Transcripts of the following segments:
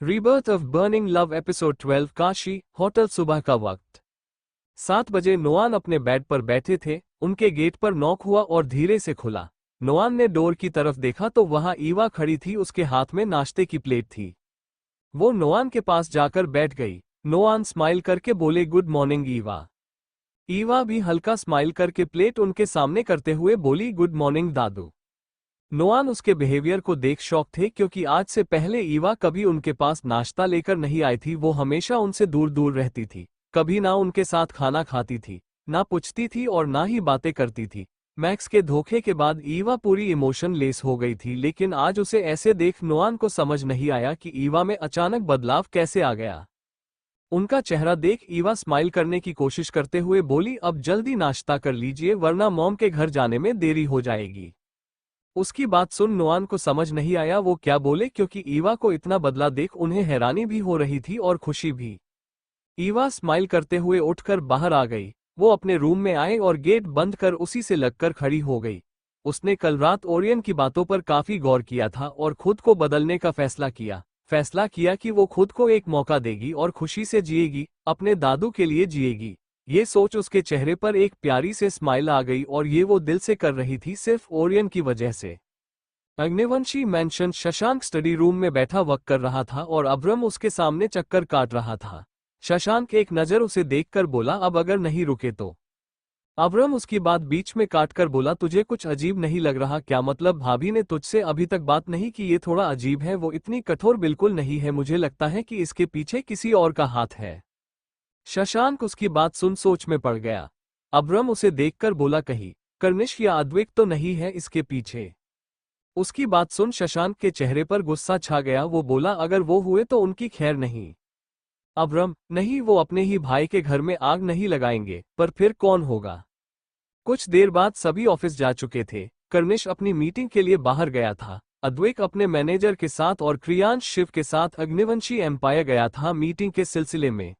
Rebirth of burning love episode 12 Kashi hotel. सुबह का वक्त 7 बजे। नोआन अपने बेड पर बैठे थे। उनके गेट पर नॉक हुआ और धीरे से खुला। नोआन ने डोर की तरफ देखा तो वहां ईवा खड़ी थी। उसके हाथ में नाश्ते की प्लेट थी। वो नोआन के पास जाकर बैठ गई। नोआन स्माइल करके बोले, गुड मॉर्निंग ईवा। ईवा भी हल्का स्माइल करके प्लेट उनके सामने करते हुए बोली, गुड मॉर्निंग दादू। नोआन उसके बिहेवियर को देख शॉक थे, क्योंकि आज से पहले ईवा कभी उनके पास नाश्ता लेकर नहीं आई थी। वो हमेशा उनसे दूर दूर रहती थी, कभी ना उनके साथ खाना खाती थी, ना पूछती थी और ना ही बातें करती थी। मैक्स के धोखे के बाद ईवा पूरी इमोशन लेस हो गई थी, लेकिन आज उसे ऐसे देख नोआन को समझ नहीं आया कि ईवा में अचानक बदलाव कैसे आ गया। उनका चेहरा देख ईवा स्माइल करने की कोशिश करते हुए बोली, अब जल्दी नाश्ता कर लीजिए वरना मॉम के घर जाने में देरी हो जाएगी। उसकी बात सुन नोआन को समझ नहीं आया वो क्या बोले, क्योंकि ईवा को इतना बदला देख उन्हें हैरानी भी हो रही थी और खुशी भी। ईवा स्माइल करते हुए उठकर बाहर आ गई। वो अपने रूम में आए और गेट बंद कर उसी से लगकर खड़ी हो गई। उसने कल रात ओरियन की बातों पर काफी गौर किया था और खुद को बदलने का फैसला किया कि वो खुद को एक मौका देगी और खुशी से जिएगी, अपने दादू के लिए जिएगी। ये सोच उसके चेहरे पर एक प्यारी से स्माइल आ गई और ये वो दिल से कर रही थी, सिर्फ ओरियन की वजह से। Agnivanshi mention Shashank study room में बैठा वर्क कर रहा था और अब्रम उसके सामने चक्कर काट रहा था। शशांक एक नज़र उसे देखकर बोला, अब अगर नहीं रुके तो। अब्रम उसकी बात बीच में काटकर बोला, तुझे कुछ अजीब नहीं लग रहा क्या? मतलब भाभी ने तुझसे अभी तक बात नहीं की? ये थोड़ा अजीब है। वो इतनी कठोर बिल्कुल नहीं है, मुझे लगता है कि इसके पीछे किसी और का हाथ है। शशांक उसकी बात सुन सोच में पड़ गया। अब्रम उसे देखकर बोला, कहीं कर्निश या अद्वैत तो नहीं है इसके पीछे? उसकी बात सुन शशांक के चेहरे पर गुस्सा छा गया। वो बोला, अगर वो हुए तो उनकी खैर नहीं। अब्रम, नहीं, वो अपने ही भाई के घर में आग नहीं लगाएंगे, पर फिर कौन होगा? कुछ देर बाद सभी ऑफिस जा चुके थे। कर्निश अपनी मीटिंग के लिए बाहर गया था। अद्वैत अपने मैनेजर के साथ और क्रियांश शिव के साथ अग्निवंशी एम्पायर गया था मीटिंग के सिलसिले में।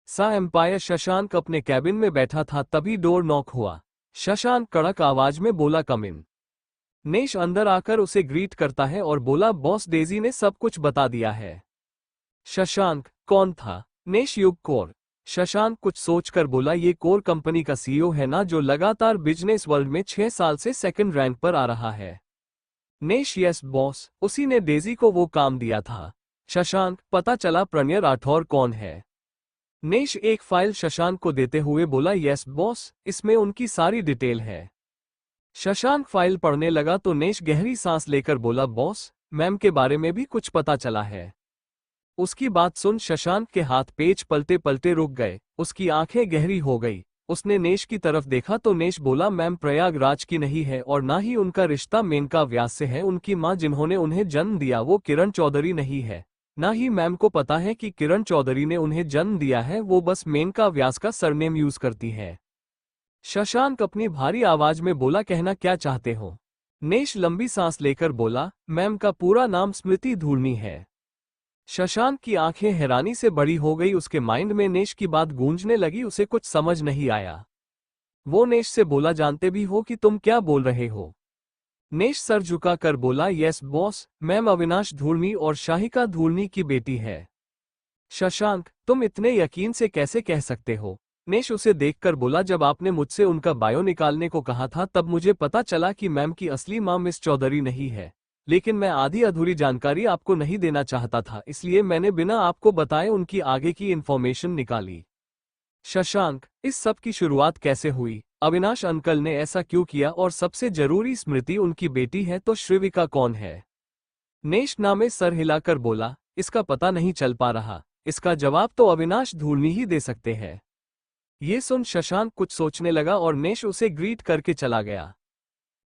सा एम्पायर शशांक अपने कैबिन में बैठा था, तभी डोर नॉक हुआ। शशांक कड़क आवाज में बोला, कम इन। नेश अंदर आकर उसे ग्रीट करता है और बोला, बॉस डेजी ने सब कुछ बता दिया है। शशांक, कौन था? नेश, युग कोर। शशांक कुछ सोचकर बोला, ये कोर कंपनी का सीईओ है ना, जो लगातार बिजनेस वर्ल्ड में 6 साल से सेकंड रैंक पर आ रहा है। नेश, यस बॉस, उसी ने डेजी को वो काम दिया था। शशांक, पता चला प्रणय राठौर कौन है? नेश एक फाइल शशांक को देते हुए बोला, यस बॉस, इसमें उनकी सारी डिटेल है। शशांक फाइल पढ़ने लगा तो नेश गहरी सांस लेकर बोला, बॉस, मैम के बारे में भी कुछ पता चला है? उसकी बात सुन शशांक के हाथ पेज पलटे पलटे रुक गए। उसकी आंखें गहरी हो गई। उसने नेश की तरफ देखा तो नेश बोला, मैम प्रयागराज की नहीं है और ना ही उनका रिश्ता मेनका व्यास से है। उनकी मां जिन्होंने उन्हें जन्म दिया वो किरण चौधरी नहीं है। ना ही मैम को पता है कि किरण चौधरी ने उन्हें जन्म दिया है, वो बस मेनका व्यास का सरनेम यूज करती है। शशांक अपनी भारी आवाज में बोला, कहना क्या चाहते हो? नेश लंबी सांस लेकर बोला, मैम का पूरा नाम स्मृति धूर्नी है। शशांक की आंखें हैरानी से बड़ी हो गई। उसके माइंड में नेश की बात गूंजने लगी, उसे कुछ समझ नहीं आया। वो नेश से बोला, जानते भी हो कि तुम क्या बोल रहे हो? नेश सर झुकाकर बोला, यस बॉस, मैम अविनाश धूर्नी और शाहिका धूर्नी की बेटी है। शशांक, तुम इतने यकीन से कैसे कह सकते हो? नेश उसे देखकर बोला, जब आपने मुझसे उनका बायो निकालने को कहा था तब मुझे पता चला कि मैम की असली मां मिस चौधरी नहीं है, लेकिन मैं आधी अधूरी जानकारी आपको नहीं देना चाहता था, इसलिए मैंने बिना आपको बताए उनकी आगे की इन्फॉर्मेशन निकाली। शशांक, इस सब की शुरुआत कैसे हुई? अविनाश अंकल ने ऐसा क्यों किया? और सबसे जरूरी, स्मृति उनकी बेटी है तो श्रीविका कौन है? नेश नामे सर हिलाकर बोला, इसका पता नहीं चल पा रहा। इसका जवाब तो अविनाश धूर्नी ही दे सकते हैं। ये सुन शशांक कुछ सोचने लगा और नेश उसे ग्रीट करके चला गया।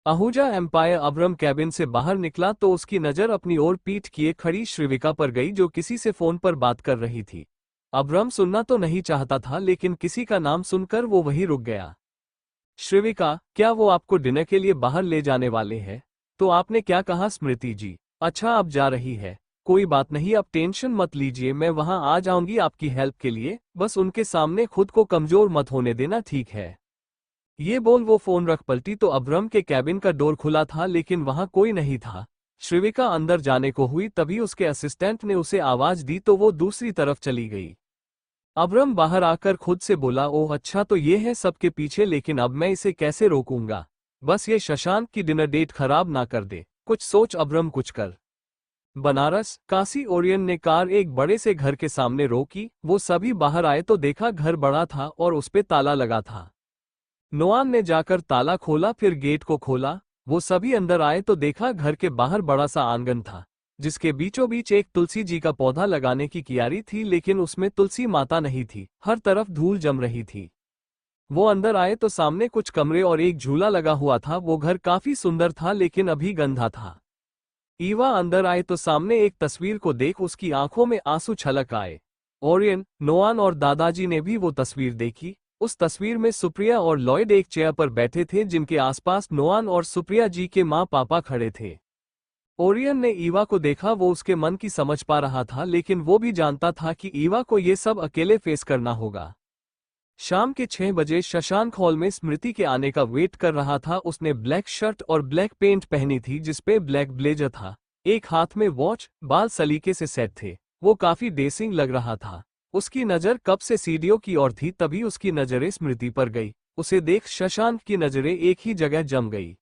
आहूजा एम्पायर अब्रम कैबिन से बाहर निकला तो उसकी नजर अपनी ओर पीठ किए खड़ी श्रीविका पर गई, जो किसी से फोन पर बात कर रही थी। अब्रम सुनना तो नहीं चाहता था, लेकिन किसी का नाम सुनकर वो वहीं रुक गया। श्रीविका, क्या वो आपको डिनर के लिए बाहर ले जाने वाले हैं? तो आपने क्या कहा स्मृति जी? अच्छा, अब जा रही है। कोई बात नहीं, आप टेंशन मत लीजिए, मैं वहां आ जाऊंगी आपकी हेल्प के लिए। बस उनके सामने खुद को कमजोर मत होने देना, ठीक है? ये बोल वो फोन रख पलटी तो अब्रम के कैबिन का डोर खुला था, लेकिन वहां कोई नहीं था। श्रीविका अंदर जाने को हुई तभी उसके असिस्टेंट ने उसे आवाज दी तो वो दूसरी तरफ चली गई। अब्रम बाहर आकर खुद से बोला, ओह अच्छा तो ये है सबके पीछे, लेकिन अब मैं इसे कैसे रोकूंगा। बस ये शशांक की डिनर डेट खराब ना कर दे। कुछ सोच अब्रम कुछ कर। बनारस काशी ओरियन ने कार एक बड़े से घर के सामने रोकी। वो सभी बाहर आए तो देखा घर बड़ा था और उस पे ताला लगा था। नोआन ने जाकर ताला खोला, फिर गेट को खोला। वो सभी अंदर आए तो देखा घर के बाहर बड़ा सा आंगन था, जिसके बीचों बीच एक तुलसी जी का पौधा लगाने की क्यारी थी, लेकिन उसमें तुलसी माता नहीं थी। हर तरफ धूल जम रही थी। वो अंदर आए तो सामने कुछ कमरे और एक झूला लगा हुआ था। वो घर काफी सुंदर था लेकिन अभी गंदा था। ईवा अंदर आए तो सामने एक तस्वीर को देख उसकी आंखों में आंसू छलक आए। ओरियन, नोआन और दादाजी ने भी वो तस्वीर देखी। उस तस्वीर में सुप्रिया और लॉयड एक चेयर पर बैठे थे, जिनके आसपास नोआन और सुप्रिया जी के माँ पापा खड़े थे। ओरियन ने ईवा को देखा। वो उसके मन की समझ पा रहा था, लेकिन वो भी जानता था कि ईवा को ये सब अकेले फेस करना होगा। शाम के 6 बजे शशांक हॉल में स्मृति के आने का वेट कर रहा था। उसने ब्लैक शर्ट और ब्लैक पेंट पहनी थी, जिसपे ब्लैक ब्लेजर था। एक हाथ में वॉच, बाल सलीके से सेट थे। वो काफी डेसिंग लग रहा था। उसकी नजर कब से सीढ़ियों की ओर थी, तभी उसकी नजरें स्मृति पर गई। उसे देख शशांक की नजरें एक ही जगह जम गई।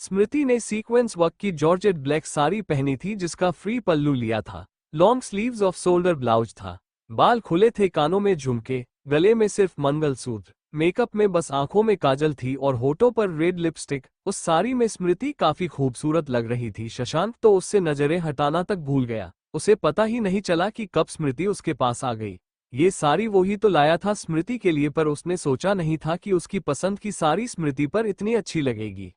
स्मृति ने सीक्वेंस वर्क की जॉर्जेट ब्लैक साड़ी पहनी थी, जिसका फ्री पल्लू लिया था। Long sleeves off shoulder blouse था। बाल खुले थे, कानों में झुमके, गले में सिर्फ मंगलसूत्र। मेकअप में बस आंखों में काजल थी और होठों पर रेड लिपस्टिक। उस साड़ी में स्मृति काफी खूबसूरत लग रही थी। शशांक तो उससे नजरें हटाना तक भूल गया। उसे पता ही नहीं चला कि कब स्मृति उसके पास आ गई। ये साड़ी वो ही तो लाया था स्मृति के लिए, पर उसने सोचा नहीं था कि उसकी पसंद की साड़ी स्मृति पर इतनी अच्छी लगेगी।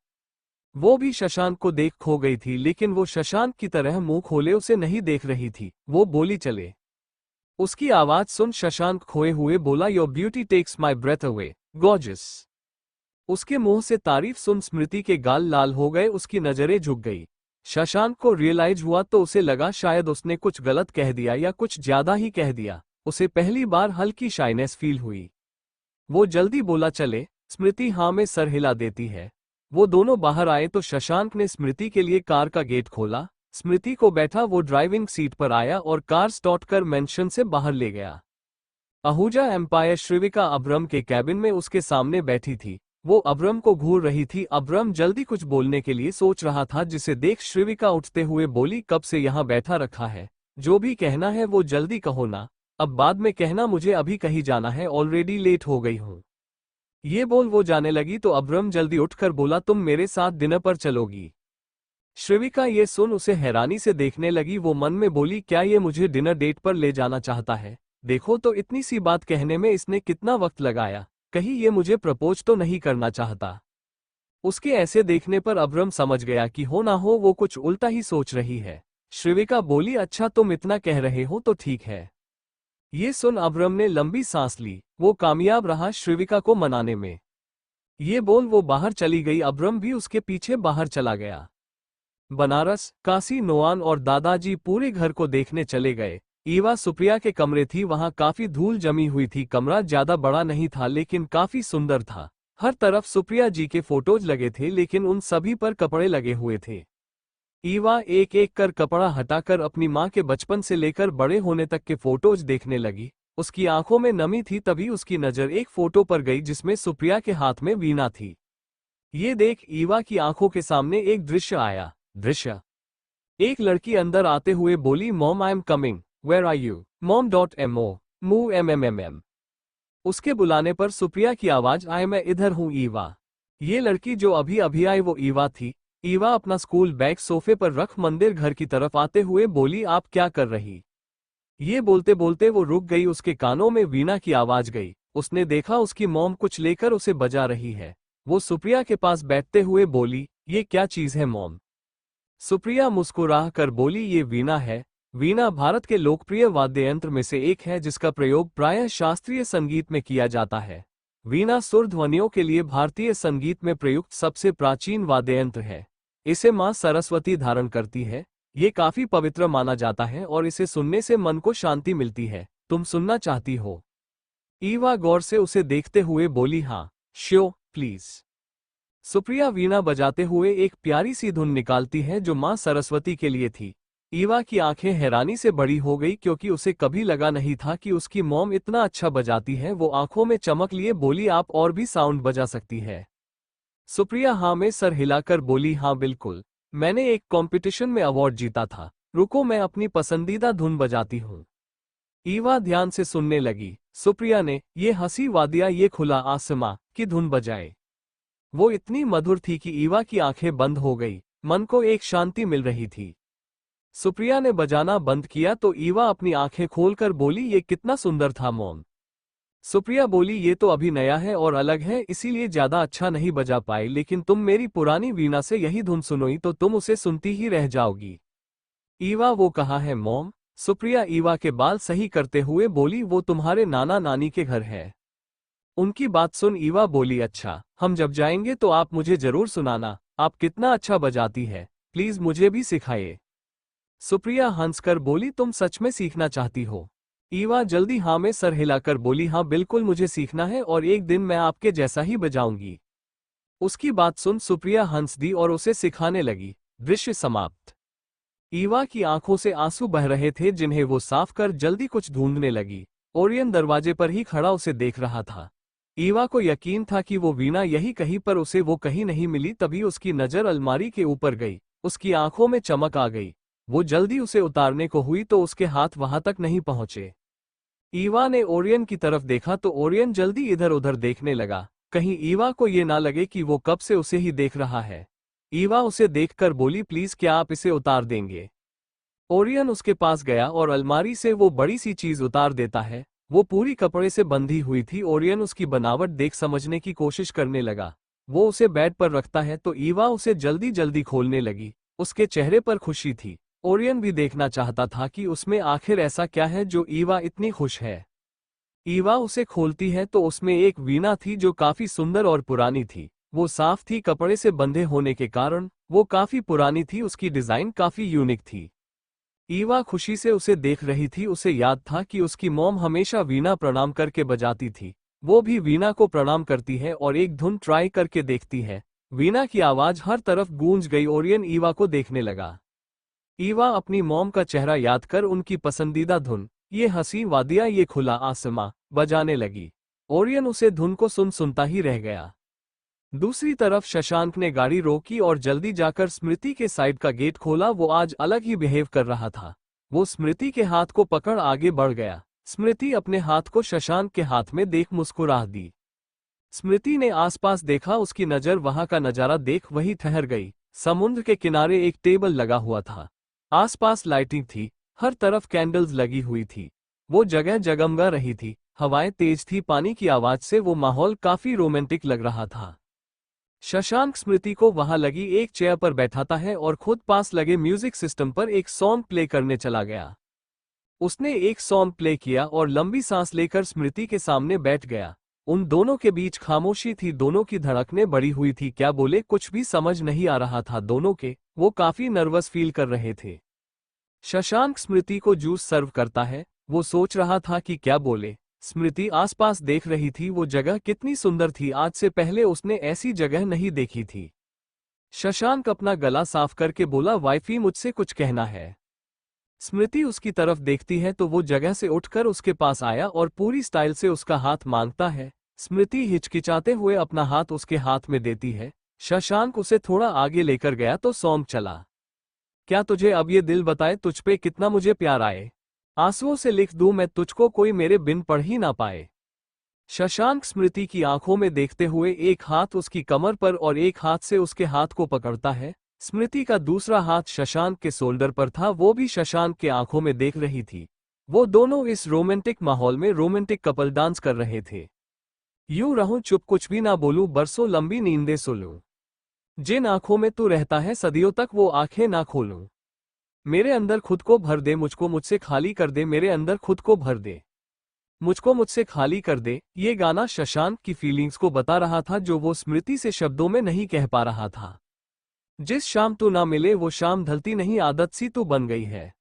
वो भी शशांक को देख खो गई थी, लेकिन वो शशांक की तरह मुंह खोले उसे नहीं देख रही थी। वो बोली चले। उसकी आवाज सुन शशांक खोए हुए बोला, your beauty takes my breath away, gorgeous. उसके मुंह से तारीफ सुन स्मृति के गाल लाल हो गए। उसकी नजरें झुक गई। शशांक को रियलाइज हुआ तो उसे लगा शायद उसने कुछ गलत कह दिया या कुछ ज्यादा ही कह दिया। उसे पहली बार हल्की शाइनेस फील हुई। वो जल्दी बोला, चले। स्मृति हाँ में सर हिला देती है। वो दोनों बाहर आए तो शशांक ने स्मृति के लिए कार का गेट खोला। स्मृति को बैठा वो ड्राइविंग सीट पर आया और कार स्टार्ट कर मेंशन से बाहर ले गया। आहूजा एम्पायर श्रीविका अब्रम के कैबिन में उसके सामने बैठी थी। वो अब्रम को घूर रही थी। अब्रम जल्दी कुछ बोलने के लिए सोच रहा था, जिसे देख श्रीविका उठते हुए बोली, कब से यहाँ बैठा रखा है? जो भी कहना है वो जल्दी कहो ना, अब बाद में कहना, मुझे अभी कहीं जाना है, ऑलरेडी लेट हो गई हूँ। ये बोल वो जाने लगी तो अब्रम जल्दी उठकर बोला, तुम मेरे साथ डिनर पर चलोगी? श्रीविका ये सुन उसे हैरानी से देखने लगी। वो मन में बोली, क्या ये मुझे डिनर डेट पर ले जाना चाहता है? देखो तो इतनी सी बात कहने में इसने कितना वक्त लगाया। कहीं ये मुझे प्रपोज तो नहीं करना चाहता? उसके ऐसे देखने पर अब्रम समझ गया कि हो ना हो वो कुछ उल्टा ही सोच रही है। श्रीविका बोली, अच्छा तुम इतना कह रहे हो तो ठीक है। ये सुन अब्रम ने लंबी सांस ली। वो कामयाब रहा श्रीविका को मनाने में। ये बोल वो बाहर चली गई। अब्रम भी उसके पीछे बाहर चला गया। बनारस काशी नोआन और दादाजी पूरे घर को देखने चले गए। ईवा सुप्रिया के कमरे थी। वहां काफी धूल जमी हुई थी। कमरा ज्यादा बड़ा नहीं था, लेकिन काफी सुंदर था। हर तरफ सुप्रिया जी के फोटोज लगे थे, लेकिन उन सभी पर कपड़े लगे हुए थे। ईवा एक एक कर कपड़ा हटाकर अपनी माँ के बचपन से लेकर बड़े होने तक के फोटोज देखने लगी। उसकी आंखों में नमी थी। तभी उसकी नजर एक फोटो पर गई, जिसमें सुप्रिया के हाथ में वीणा थी। ये देख ईवा की आंखों के सामने एक दृश्य आया। दृश्य एक लड़की अंदर आते हुए बोली, mom I am coming, where are you? mom.mo move mmm। उसके बुलाने पर सुप्रिया की आवाज आए, मैं इधर हूँ ईवा। ये लड़की जो अभी अभी आई वो ईवा थी। ईवा अपना स्कूल बैग सोफे पर रख मंदिर घर की तरफ आते हुए बोली, आप क्या कर रही? ये बोलते बोलते वो रुक गई। उसके कानों में वीणा की आवाज गई। उसने देखा उसकी मॉम कुछ लेकर उसे बजा रही है। वो सुप्रिया के पास बैठते हुए बोली, ये क्या चीज है मॉम? सुप्रिया मुस्कुराह कर बोली, ये वीणा है। वीणा भारत के लोकप्रिय वाद्य यंत्र में से एक है, जिसका प्रयोग प्रायः शास्त्रीय संगीत में किया जाता है। वीणा सुर ध्वनियों के लिए भारतीय संगीत में प्रयुक्त सबसे प्राचीन वाद्य यंत्र है। इसे मां सरस्वती धारण करती है। ये काफी पवित्र माना जाता है और इसे सुनने से मन को शांति मिलती है। तुम सुनना चाहती हो? ईवा गौर से उसे देखते हुए बोली, हाँ श्योर प्लीज। सुप्रिया वीणा बजाते हुए एक प्यारी सी धुन निकालती है जो मां सरस्वती के लिए थी। ईवा की आंखें हैरानी से बड़ी हो गई क्योंकि उसे कभी लगा नहीं था कि उसकी मॉम इतना अच्छा बजाती है। वो आंखों में चमक लिए बोली, आप और भी साउंड बजा सकती है? सुप्रिया हाँ में सर हिलाकर बोली, हाँ बिल्कुल, मैंने एक कंपटीशन में अवार्ड जीता था। रुको मैं अपनी पसंदीदा धुन बजाती हूँ। ईवा ध्यान से सुनने लगी। सुप्रिया ने ये हंसी वादिया ये खुला आसमां की धुन बजाए। वो इतनी मधुर थी कि ईवा की आंखें बंद हो गई, मन को एक शांति मिल रही थी। सुप्रिया ने बजाना बंद किया तो ईवा अपनी आंखें खोलकर बोली, ये कितना सुंदर था मॉम। सुप्रिया बोली, ये तो अभी नया है और अलग है इसीलिए ज्यादा अच्छा नहीं बजा पाई, लेकिन तुम मेरी पुरानी वीणा से यही धुन सुनोई तो तुम उसे सुनती ही रह जाओगी। ईवा, वो कहाँ है मॉम? सुप्रिया ईवा के बाल सही करते हुए बोली, वो तुम्हारे नाना नानी के घर है। उनकी बात सुन ईवा बोली, अच्छा, हम जब जाएंगे तो आप मुझे जरूर सुनाना। आप कितना अच्छा बजाती है, प्लीज मुझे भी सिखाइए। सुप्रिया हंसकर बोली, तुम सच में सीखना चाहती हो? ईवा जल्दी हाँ में सर हिलाकर बोली, हाँ बिल्कुल, मुझे सीखना है और एक दिन मैं आपके जैसा ही बजाऊंगी। उसकी बात सुन सुप्रिया हंस दी और उसे सिखाने लगी। दृश्य समाप्त। ईवा की आंखों से आंसू बह रहे थे जिन्हें वो साफ कर जल्दी कुछ ढूंढने लगी। ओरियन दरवाजे पर ही खड़ा उसे देख रहा था। ईवा को यकीन था कि वो वीणा यही कहीं पर उसे वो कहीं नहीं मिली। तभी उसकी नजर अलमारी के ऊपर गई। उसकी आंखों में चमक आ गई। वो जल्दी उसे उतारने को हुई तो उसके हाथ वहां तक नहीं पहुंचे। ईवा ने ओरियन की तरफ देखा तो ओरियन जल्दी इधर उधर देखने लगा, कहीं ईवा को ये ना लगे कि वो कब से उसे ही देख रहा है। ईवा उसे देखकर बोली, प्लीज क्या आप इसे उतार देंगे? ओरियन उसके पास गया और अलमारी से वो बड़ी सी चीज उतार देता है। वो पूरी कपड़े से बंधी हुई थी। ओरियन उसकी बनावट देख समझने की कोशिश करने लगा। वो उसे बेड पर रखता है तो ईवा उसे जल्दी जल्दी खोलने लगी। उसके चेहरे पर खुशी थी। ओरियन भी देखना चाहता था कि उसमें आखिर ऐसा क्या है जो ईवा इतनी खुश है। ईवा उसे खोलती है तो उसमें एक वीणा थी जो काफी सुंदर और पुरानी थी। वो साफ थी, कपड़े से बंधे होने के कारण वो काफी पुरानी थी। उसकी डिजाइन काफी यूनिक थी। ईवा खुशी से उसे देख रही थी। उसे याद था कि उसकी मॉम हमेशा वीणा प्रणाम करके बजाती थी। वो भी वीणा को प्रणाम करती है और एक धुन ट्राई करके देखती है। वीणा की आवाज हर तरफ गूंज गई। ओरियन ईवा को देखने लगा। ईवा अपनी मॉम का चेहरा याद कर उनकी पसंदीदा धुन ये हंसी वादिया ये खुला आसमां बजाने लगी। ओरियन उसे धुन को सुनता ही रह गया। दूसरी तरफ शशांक ने गाड़ी रोकी और जल्दी जाकर स्मृति के साइड का गेट खोला। वो आज अलग ही बिहेव कर रहा था। वो स्मृति के हाथ को पकड़ आगे बढ़ गया। स्मृति अपने हाथ को शशांक के हाथ में देख मुस्कुरा दी। स्मृति ने आसपास देखा। उसकी नजर वहां का नजारा देख वही ठहर गई। समुद्र के किनारे एक टेबल लगा हुआ था। आसपास लाइटिंग थी। हर तरफ कैंडल्स लगी हुई थी। वो जगह जगमगा रही थी। हवाएं तेज थी। पानी की आवाज से वो माहौल काफी रोमांटिक लग रहा था। शशांक स्मृति को वहां लगी एक चेयर पर बैठाता है और खुद पास लगे म्यूजिक सिस्टम पर एक सॉन्ग प्ले करने चला गया। उसने एक सॉन्ग प्ले किया और लंबी सांस लेकर स्मृति के सामने बैठ गया। उन दोनों के बीच खामोशी थी। दोनों की धड़कनें बढ़ी हुई थी। क्या बोले कुछ भी समझ नहीं आ रहा था दोनों के। वो काफी नर्वस फील कर रहे थे। शशांक स्मृति को जूस सर्व करता है। वो सोच रहा था कि क्या बोले। स्मृति आसपास देख रही थी। वो जगह कितनी सुंदर थी। आज से पहले उसने ऐसी जगह नहीं देखी थी। शशांक अपना गला साफ करके बोला, वाइफी मुझसे कुछ कहना है। स्मृति उसकी तरफ देखती है तो वो जगह से उठकर उसके पास आया और पूरी स्टाइल से उसका हाथ मांगता है। स्मृति हिचकिचाते हुए अपना हाथ उसके हाथ में देती है। शशांक उसे थोड़ा आगे लेकर गया तो सॉन्ग चला। क्या तुझे अब ये दिल बताए तुझ पे कितना मुझे प्यार आए। आंसुओं से लिख दूं मैं तुझको कोई मेरे बिन पढ़ ही ना पाए। शशांक स्मृति की आंखों में देखते हुए एक हाथ उसकी कमर पर और एक हाथ से उसके हाथ को पकड़ता है। स्मृति का दूसरा हाथ शशांक के शोल्डर पर था। वो भी शशांक के आंखों में देख रही थी। वो दोनों इस रोमांटिक माहौल में रोमांटिक कपल डांस कर रहे थे। यूं रहूं चुप कुछ भी ना बोलूं बरसों लंबी नींदें सुलूं। जिन आंखों में तू रहता है सदियों तक वो आंखें ना खोलूं। मेरे अंदर खुद को भर दे मुझको मुझसे खाली कर दे। मेरे अंदर खुद को भर दे मुझको मुझसे खाली कर दे। ये गाना शशांक की फीलिंग्स को बता रहा था जो वो स्मृति से शब्दों में नहीं कह पा रहा था। जिस शाम तू ना मिले वो शाम ढलती नहीं। आदत सी तू बन गई है।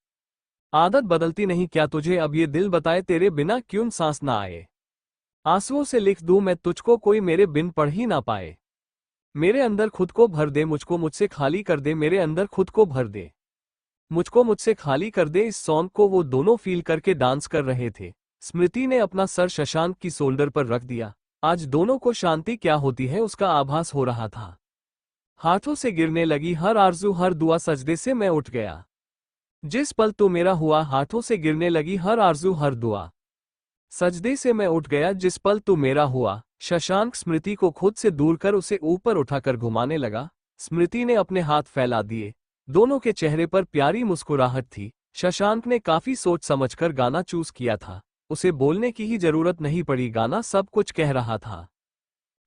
आदत बदलती नहीं। क्या तुझे अब ये दिल बताए तेरे बिना क्यों सांस ना आए। आंसुओं से लिख दूं मैं तुझको कोई मेरे बिन पढ़ ही ना पाए। मेरे अंदर खुद को भर दे, मुझको मुझसे खाली कर दे, मेरे अंदर खुद को भर दे, मुझको मुझसे खाली कर दे। इस सॉन्ग को वो दोनों फील करके डांस कर रहे थे। स्मृति ने अपना सर शशांक की शोल्डर पर रख दिया। आज दोनों को शांति क्या होती है उसका आभास हो रहा था। हाथों से गिरने लगी हर आरज़ू, हर दुआ। सजदे से मैं उठ गया जिस पल तू मेरा हुआ, हाथों से गिरने लगी हर आरज़ू, हर दुआ। सजदे से मैं उठ गया जिस पल तू मेरा हुआ। शशांक स्मृति को खुद से दूर कर उसे ऊपर उठाकर घुमाने लगा। स्मृति ने अपने हाथ फैला दिए। दोनों के चेहरे पर प्यारी मुस्कुराहट थी। शशांक ने काफी सोच समझकर गाना चूज किया था। उसे बोलने की ही जरूरत नहीं पड़ी, गाना सब कुछ कह रहा था।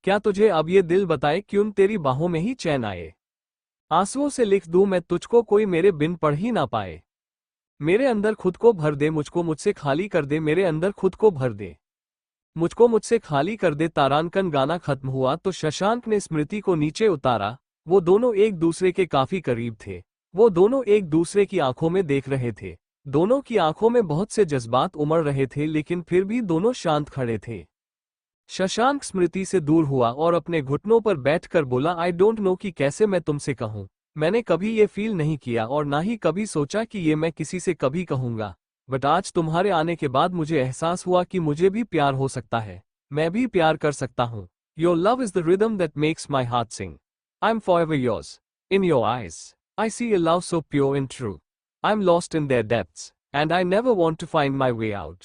क्या तुझे अब ये दिल बताए क्यों तेरी बाहों में ही चैन आए। आंसुओं से लिख दूं मैं तुझको, कोई मेरे बिन पढ़ ही ना पाए। मेरे अंदर खुद को भर दे, मुझको मुझसे खाली कर दे, मेरे अंदर खुद को भर दे, मुझको मुझसे खाली कर दे। तारांकन गाना खत्म हुआ तो शशांक ने स्मृति को नीचे उतारा। वो दोनों एक दूसरे के काफी करीब थे। वो दोनों एक दूसरे की आंखों में देख रहे थे। दोनों की आंखों में बहुत से जज्बात उमड़ रहे थे, लेकिन फिर भी दोनों शांत खड़े थे। शशांक स्मृति से दूर हुआ और अपने घुटनों पर बैठकर बोला, आई डोंट नो कि कैसे मैं तुमसे कहूं। मैंने कभी ये फील नहीं किया और ना ही कभी सोचा कि ये मैं किसी से कभी कहूंगा, बट आज तुम्हारे आने के बाद मुझे एहसास हुआ कि मुझे भी प्यार हो सकता है, मैं भी प्यार कर सकता हूँ। Your love is the rhythm that makes my heart sing. I am forever yours. In your eyes I see a love so pure and true. I am lost in their depths and I never want to find my way out.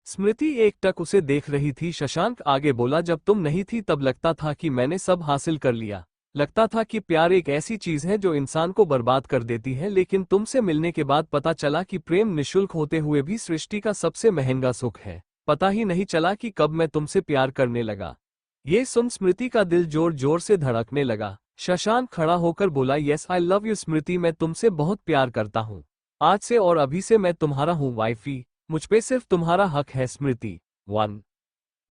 Smriti एकटक उसे देख रही थी। शशांक आगे बोला, जब तुम नहीं थी तब लगता था कि मैंने सब हासिल कर लिया। लगता था कि प्यार एक ऐसी चीज है जो इंसान को बर्बाद कर देती है, लेकिन तुमसे मिलने के बाद पता चला कि प्रेम निःशुल्क होते हुए भी सृष्टि का सबसे महंगा सुख है। पता ही नहीं चला कि कब मैं तुमसे प्यार करने लगा। ये सुन स्मृति का दिल जोर जोर से धड़कने लगा। शशांक खड़ा होकर बोला, यस आई लव यू स्मृति, मैं तुमसे बहुत प्यार करता हूँ। आज से और अभी से मैं तुम्हारा हूँ वाइफी, मुझ पे सिर्फ तुम्हारा हक है स्मृति। 1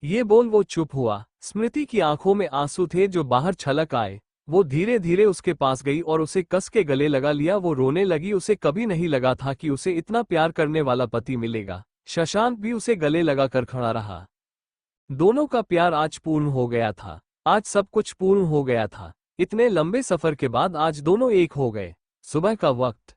ये बोल वो चुप हुआ। स्मृति की आंखों में आंसू थे जो बाहर छलक आए। वो धीरे धीरे उसके पास गई और उसे कस के गले लगा लिया। वो रोने लगी। उसे कभी नहीं लगा था कि उसे इतना प्यार करने वाला पति मिलेगा। शशांक भी उसे गले लगाकर खड़ा रहा। दोनों का प्यार आज पूर्ण हो गया था। आज सब कुछ पूर्ण हो गया था। इतने लंबे सफर के बाद आज दोनों एक हो गए। सुबह का वक्त।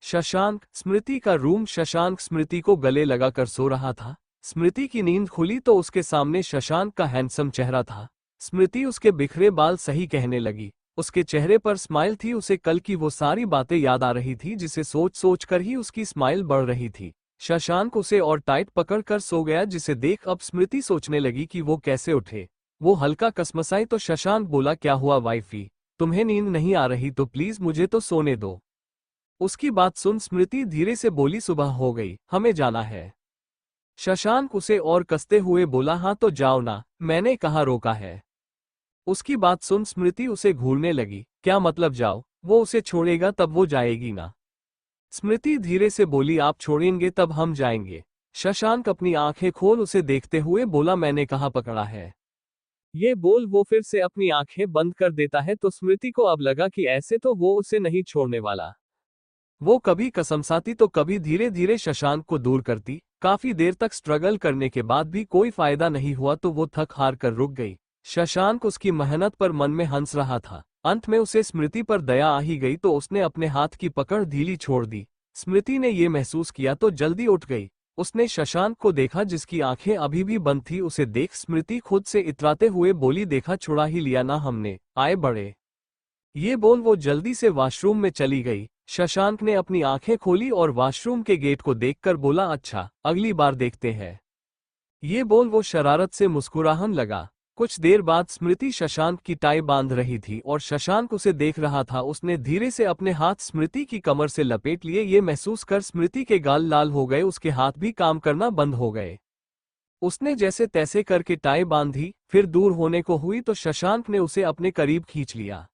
शशांक स्मृति का रूम। शशांक स्मृति को गले लगाकर सो रहा था। स्मृति की नींद खुली तो उसके सामने शशांक का हैंडसम चेहरा था। स्मृति उसके बिखरे बाल सही कहने लगी। उसके चेहरे पर स्माइल थी। उसे कल की वो सारी बातें याद आ रही थी जिसे सोच सोच कर ही उसकी स्माइल बढ़ रही थी। शशांक उसे और टाइट पकड़ कर सो गया, जिसे देख अब स्मृति सोचने लगी कि वो कैसे उठे। वो हल्का कसमसाई तो शशांक बोला, क्या हुआ वाइफी, तुम्हें नींद नहीं आ रही तो प्लीज मुझे तो सोने दो। उसकी बात सुन स्मृति धीरे से बोली, सुबह हो गई, हमें जाना है। शशांक उसे और कसते हुए बोला, हाँ तो जाओ ना, मैंने कहाँ रोका है। उसकी बात सुन स्मृति उसे घूरने लगी। क्या मतलब जाओ, वो उसे छोड़ेगा तब वो जाएगी ना। स्मृति धीरे से बोली, आप छोड़ेंगे तब हम जाएंगे। शशांक अपनी आंखें खोल उसे देखते हुए बोला, मैंने कहाँ पकड़ा है। ये बोल वो फिर से अपनी आंखें बंद कर देता है तो स्मृति को अब लगा कि ऐसे तो वो उसे नहीं छोड़ने वाला। वो कभी कसमसाती तो कभी धीरे धीरे शशांक को दूर करती। काफी देर तक स्ट्रगल करने के बाद भी कोई फायदा नहीं हुआ तो वो थक हार कर रुक गई। शशांक उसकी मेहनत पर मन में हंस रहा था। अंत में उसे स्मृति पर दया आ ही गई तो उसने अपने हाथ की पकड़ ढीली छोड़ दी। स्मृति ने ये महसूस किया तो जल्दी उठ गई। उसने शशांक को देखा जिसकी आंखें अभी भी बंद थी। उसे देख स्मृति खुद से इतराते हुए बोली, देखा छुड़ा ही लिया ना हमने, आए बड़े। ये बोल वो जल्दी से वॉशरूम में चली गई। शशांक ने अपनी आंखें खोली और वॉशरूम के गेट को देखकर बोला, अच्छा अगली बार देखते हैं। ये बोल वो शरारत से मुस्कुराहन लगा। कुछ देर बाद स्मृति शशांक की टाई बांध रही थी और शशांक उसे देख रहा था। उसने धीरे से अपने हाथ स्मृति की कमर से लपेट लिए। ये महसूस कर स्मृति के गाल लाल हो गए, उसके हाथ भी काम करना बंद हो गए। उसने जैसे तैसे करके टाई बांधी, फिर दूर होने को हुई तो शशांक ने उसे अपने करीब खींच लिया।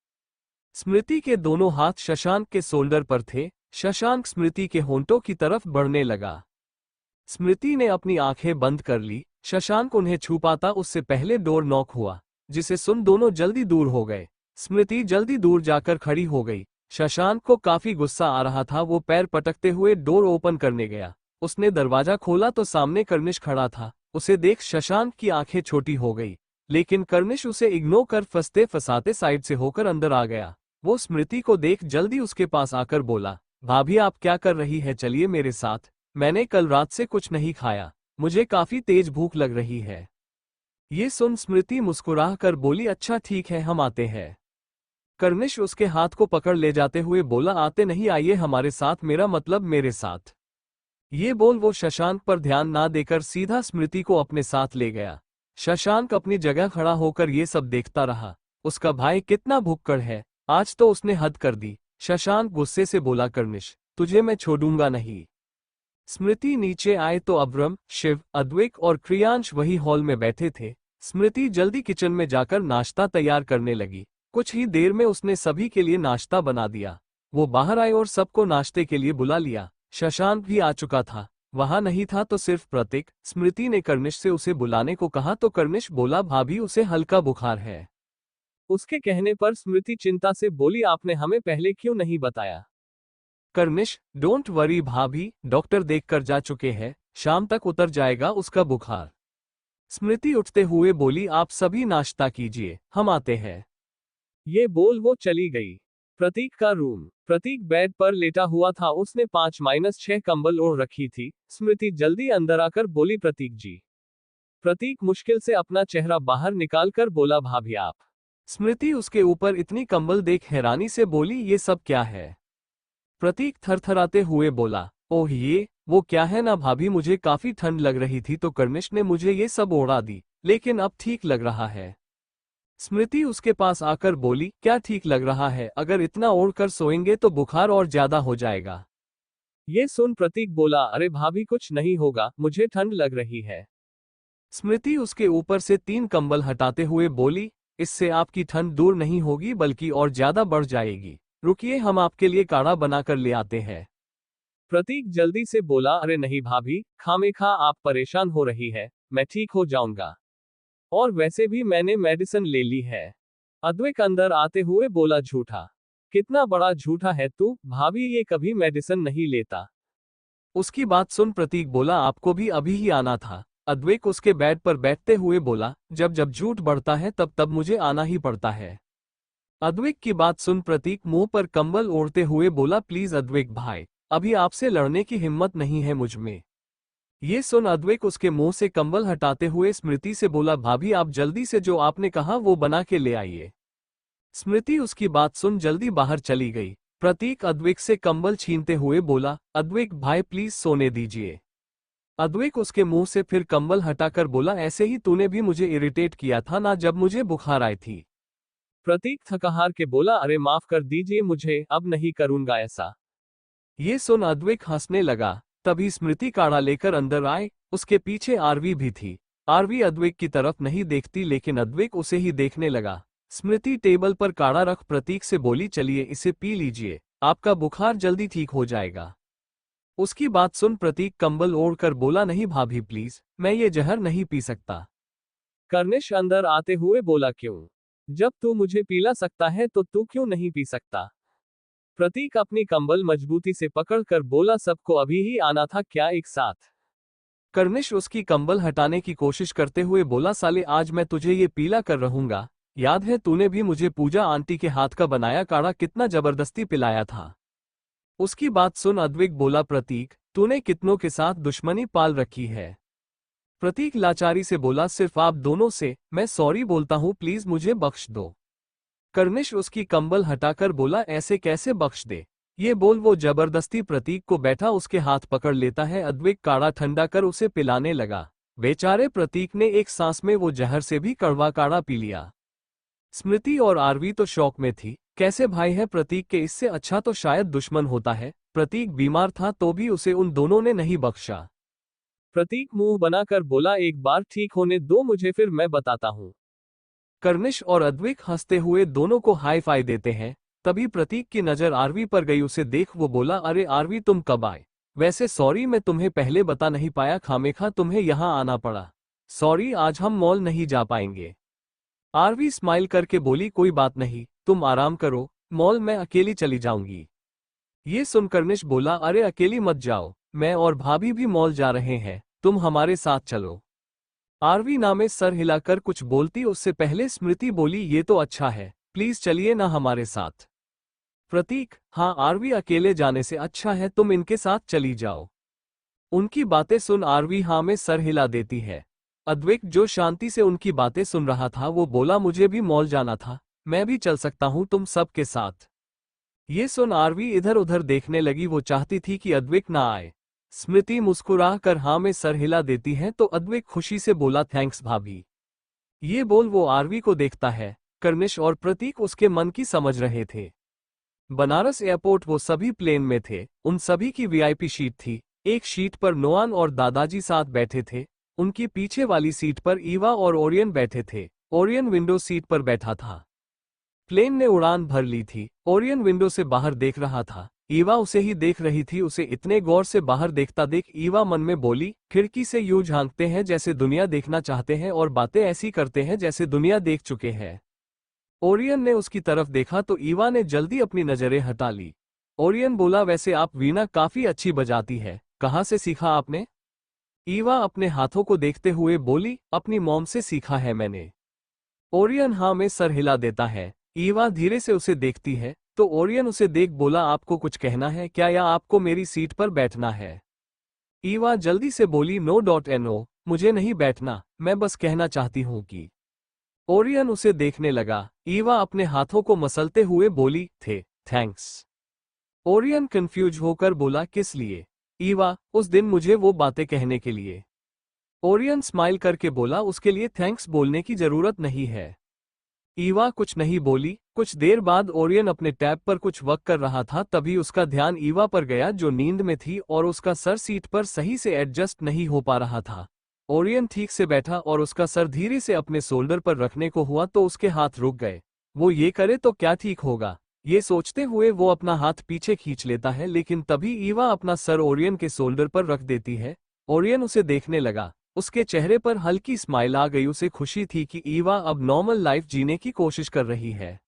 स्मृति के दोनों हाथ शशांक के शोल्डर पर थे। शशांक स्मृति के होंठों की तरफ बढ़ने लगा। स्मृति ने अपनी आंखें बंद कर ली। शशांक उन्हें छू पाता उससे पहले डोर नॉक हुआ, जिसे सुन दोनों जल्दी दूर हो गए। स्मृति जल्दी दूर जाकर खड़ी हो गई। शशांक को काफी गुस्सा आ रहा था। वो पैर पटकते हुए डोर ओपन करने गया। उसने दरवाजा खोला तो सामने कर्निश खड़ा था। उसे देख शशांक की आंखें छोटी हो गई। लेकिन कर्निश उसे इग्नोर कर फंसते फंसाते साइड से होकर अंदर आ गया। वो स्मृति को देख जल्दी उसके पास आकर बोला, भाभी आप क्या कर रही है, चलिए मेरे साथ। मैंने कल रात से कुछ नहीं खाया, मुझे काफी तेज भूख लग रही है। ये सुन स्मृति मुस्कुरा कर बोली, अच्छा ठीक है हम आते हैं। कर्निश उसके हाथ को पकड़ ले जाते हुए बोला, आते नहीं, आइए हमारे साथ, मेरा मतलब मेरे साथ। ये बोल वो शशांक पर ध्यान ना देकर सीधा स्मृति को अपने साथ ले गया। शशांक अपनी जगह खड़ा होकर ये सब देखता रहा। उसका भाई कितना भुक्कड़ है, आज तो उसने हद कर दी। शशांक गुस्से से बोला, कर्निश तुझे मैं छोड़ूंगा नहीं। स्मृति नीचे आए तो अब्रम, शिव, अद्वैक और क्रियांश वही हॉल में बैठे थे। स्मृति जल्दी किचन में जाकर नाश्ता तैयार करने लगी। कुछ ही देर में उसने सभी के लिए नाश्ता बना दिया। वो बाहर आए और सबको नाश्ते के लिए बुला लिया। शशांक भी आ चुका था, वहां नहीं था तो सिर्फ प्रतीक। स्मृति ने कर्निश से उसे बुलाने को कहा तो कर्निश बोला, भाभी उसे हल्का बुखार है। उसके कहने पर स्मृति चिंता से बोली, आपने हमें पहले क्यों नहीं बताया। कर्निश, डोंट वरी भाभी, डॉक्टर देखकर जा चुके हैं, शाम तक उतर जाएगा उसका बुखार। स्मृति उठते हुए बोली, आप सभी नाश्ता कीजिए, हम आते हैं। ये बोल वो चली गई। प्रतीक का रूम। प्रतीक बेड पर लेटा हुआ था, उसने 5-6 कंबल ओढ़ रखी थी। स्मृति जल्दी अंदर आकर बोली, प्रतीक जी। प्रतीक मुश्किल से अपना चेहरा बाहर निकालकर बोला, भाभी आप। स्मृति उसके ऊपर इतनी कंबल देख हैरानी से बोली, ये सब क्या है। प्रतीक थरथराते हुए बोला, ओह ये वो क्या है ना भाभी, मुझे काफी ठंड लग रही थी तो कर्निश ने मुझे ये सब ओढ़ा दी, लेकिन अब ठीक लग रहा है। स्मृति उसके पास आकर बोली, क्या ठीक लग रहा है, अगर इतना ओढ़कर सोएंगे तो बुखार और ज्यादा हो जाएगा। ये सुन प्रतीक बोला, अरे भाभी कुछ नहीं होगा, मुझे ठंड लग रही है। स्मृति उसके ऊपर से 3 कंबल हटाते हुए बोली, इससे आपकी ठंड दूर नहीं होगी बल्कि और ज्यादा बढ़ जाएगी। रुकिए हम आपके लिए काढ़ा बनाकर ले आते हैं। प्रतीक जल्दी से बोला, अरे नहीं भाभी, खामेखा आप परेशान हो रही है, मैं ठीक हो जाऊंगा। और वैसे भी मैंने मेडिसिन ले ली है। अद्वैक अंदर आते हुए बोला, झूठा। कितना बड़ा झूठा है तू, भाभी ये कभी मेडिसिन नहीं लेता। उसकी बात सुन प्रतीक बोला, आपको भी अभी ही आना था। अद्वैक उसके बेड पर बैठते हुए बोला, जब जब झूठ बढ़ता है तब तब मुझे आना ही पड़ता है। अद्वैक की बात सुन प्रतीक मुंह पर कंबल ओढ़ते हुए बोला, प्लीज अद्वैक भाई, अभी आपसे लड़ने की हिम्मत नहीं है मुझ में। ये सुन अद्वैक उसके मुंह से कंबल हटाते हुए स्मृति से बोला, भाभी आप जल्दी से जो आपने कहा वो बना के ले आइए। स्मृति उसकी बात सुन जल्दी बाहर चली गई। प्रतीक अद्वैक से कंबल छीनते हुए बोला, अद्वैक भाई प्लीज सोने दीजिए। अद्वैक उसके मुंह से फिर कंबल हटाकर बोला, ऐसे ही तूने भी मुझे इरिटेट किया था ना जब मुझे बुखार आई थी। प्रतीक थकाहार के बोला, अरे माफ कर दीजिए मुझे, अब नहीं करूंगा ऐसा। ये सुन अद्वैक हंसने लगा। तभी स्मृति काढ़ा लेकर अंदर आए, उसके पीछे आरवी भी थी। आरवी अद्वैक की तरफ नहीं देखती लेकिन अद्वैक उसे ही देखने लगा। स्मृति टेबल पर काढ़ा रख प्रतीक से बोली, चलिए इसे पी लीजिए, आपका बुखार जल्दी ठीक हो जाएगा। उसकी बात सुन प्रतीक कंबल ओढ़कर बोला, नहीं भाभी प्लीज, मैं ये जहर नहीं पी सकता। कर्निश अंदर आते हुए बोला, क्यों, जब तू मुझे पिला सकता है तो तू क्यों नहीं पी सकता। प्रतीक अपनी कंबल मजबूती से पकड़कर बोला, सबको अभी ही आना था क्या एक साथ। कर्निश उसकी कंबल हटाने की कोशिश करते हुए बोला, साले आज मैं तुझे ये पीला कर रहूंगा। याद है तूने भी मुझे पूजा आंटी के हाथ का बनाया काढ़ा कितना जबरदस्ती पिलाया था। उसकी बात सुन अद्वैक बोला, प्रतीक तूने कितनों के साथ दुश्मनी पाल रखी है। प्रतीक लाचारी से बोला, सिर्फ आप दोनों से, मैं सॉरी बोलता हूँ प्लीज मुझे बख्श दो। कर्निश उसकी कंबल हटाकर बोला, ऐसे कैसे बख्श दे। ये बोल वो जबरदस्ती प्रतीक को बैठा उसके हाथ पकड़ लेता है। अद्वैक काढ़ा ठंडा कर उसे पिलाने लगा। बेचारे प्रतीक ने एक सांस में वो जहर से भी कड़वा काढ़ा पी लिया। स्मृति और आरवी तो शौक में थी, कैसे भाई है प्रतीक के, इससे अच्छा तो शायद दुश्मन होता है। प्रतीक बीमार था तो भी उसे उन दोनों ने नहीं बख्शा। प्रतीक मुंह बनाकर बोला, एक बार ठीक होने दो मुझे फिर मैं बताता हूँ। कर्निश और अद्वैक हंसते हुए दोनों को हाई फाई देते हैं। तभी प्रतीक की नजर आरवी पर गई, उसे देख वो बोला, अरे आरवी तुम कब आए। वैसे सॉरी मैं तुम्हें पहले बता नहीं पाया, खामेखा तुम्हें यहाँ आना पड़ा। सॉरी आज हम मॉल नहीं जा पाएंगे। आरवी स्माइल करके बोली, कोई बात नहीं, तुम आराम करो, मॉल मैं अकेली चली जाऊंगी। ये सुन कर्निश बोला, अरे अकेली मत जाओ, मैं और भाभी भी मॉल जा रहे हैं, तुम हमारे साथ चलो। आरवी नामे सर हिलाकर कुछ बोलती उससे पहले स्मृति बोली ये तो अच्छा है, प्लीज चलिए ना हमारे साथ। प्रतीक, हाँ आरवी अकेले जाने से अच्छा है तुम इनके साथ चली जाओ। उनकी बातें सुन आरवी हाँ में सर हिला देती है। अद्वैक जो शांति से उनकी बातें सुन रहा था वो बोला मुझे भी मॉल जाना था, मैं भी चल सकता हूँ तुम सब के साथ। ये सुन आरवी इधर उधर देखने लगी, वो चाहती थी कि अद्वैक ना आए। स्मृति मुस्कुरा कर हाँ में सर हिला देती है तो अद्वैक खुशी से बोला थैंक्स भाभी। ये बोल वो आरवी को देखता है। कर्निश और प्रतीक उसके मन की समझ रहे थे। बनारस एयरपोर्ट वो सभी प्लेन में थे, उन सभी की वीआईपी शीट थी। एक शीट पर नोआन और दादाजी साथ बैठे थे, उनकी पीछे वाली सीट पर ईवा और ओरियन बैठे थे। ओरियन विंडो सीट पर बैठा था। प्लेन ने उड़ान भर ली थी। ओरियन विंडो से बाहर देख रहा था, ईवा उसे ही देख रही थी। उसे इतने गौर से बाहर देखता देख ईवा मन में बोली, खिड़की से यूं झांकते हैं जैसे दुनिया देखना चाहते हैं और बातें ऐसी करते हैं जैसे दुनिया देख चुके हैं। ओरियन ने उसकी तरफ देखा तो ईवा ने जल्दी अपनी नजरें हटा ली। ओरियन बोला वैसे आप वीणा काफी अच्छी बजाती है, कहाँ से सीखा आपने? ईवा अपने हाथों को देखते हुए बोली, अपनी मॉम से सीखा है मैंने। ओरियन हाँ में सर हिला देता है। ईवा धीरे से उसे देखती है तो ओरियन उसे देख बोला आपको कुछ कहना है क्या या आपको मेरी सीट पर बैठना है? ईवा जल्दी से बोली नो, मुझे नहीं बैठना, मैं बस कहना चाहती हूँ कि। ओरियन उसे देखने लगा। ईवा अपने हाथों को मसलते हुए बोली थे थैंक्स। ओरियन कंफ्यूज होकर बोला किस लिए? ईवा, उस दिन मुझे वो बातें कहने के लिए। ओरियन स्माइल करके बोला उसके लिए थैंक्स बोलने की जरूरत नहीं है। ईवा कुछ नहीं बोली। कुछ देर बाद ओरियन अपने टैब पर कुछ वर्क कर रहा था, तभी उसका ध्यान ईवा पर गया जो नींद में थी और उसका सर सीट पर सही से एडजस्ट नहीं हो पा रहा था। ओरियन ठीक से बैठा और उसका सर धीरे से अपने शोल्डर पर रखने को हुआ तो उसके हाथ रुक गए। वो ये करे तो क्या ठीक होगा, ये सोचते हुए वो अपना हाथ पीछे खींच लेता है, लेकिन तभी ईवा अपना सर ओरियन के शोल्डर पर रख देती है। ओरियन उसे देखने लगा, उसके चेहरे पर हल्की स्माइल आ गई। उसे खुशी थी कि ईवा अब नॉर्मल लाइफ जीने की कोशिश कर रही है।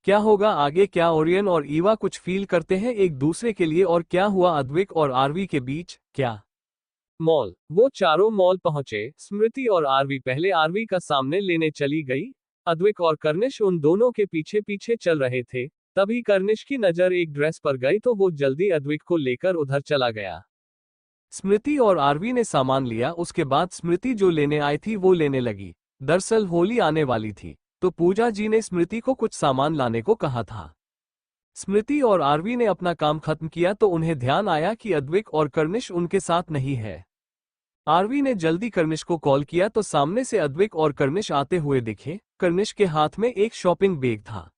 क्या होगा आगे, क्या ओरियन और ईवा कुछ फील करते हैं एक दूसरे के लिए, और क्या हुआ अद्वैक और आरवी के बीच, क्या? मॉल, वो चारों मॉल पहुंचे। स्मृति और आरवी पहले आरवी का सामने लेने चली गई। अद्वैक और कर्निश उन दोनों के पीछे पीछे चल रहे थे। तभी कर्निश की नजर एक ड्रेस पर गई तो वो जल्दी अद्वैक को लेकर उधर चला गया। स्मृति और आरवी ने सामान लिया। उसके बाद स्मृति जो लेने आई थी वो लेने लगी। दरअसल होली आने वाली थी तो पूजा जी ने स्मृति को कुछ सामान लाने को कहा था। स्मृति और आरवी ने अपना काम खत्म किया तो उन्हें ध्यान आया कि अद्वैक और कर्निश उनके साथ नहीं है। आरवी ने जल्दी कर्निश को कॉल किया तो सामने से अद्वैक और कर्निश आते हुए दिखे। कर्निश के हाथ में एक शॉपिंग बैग था।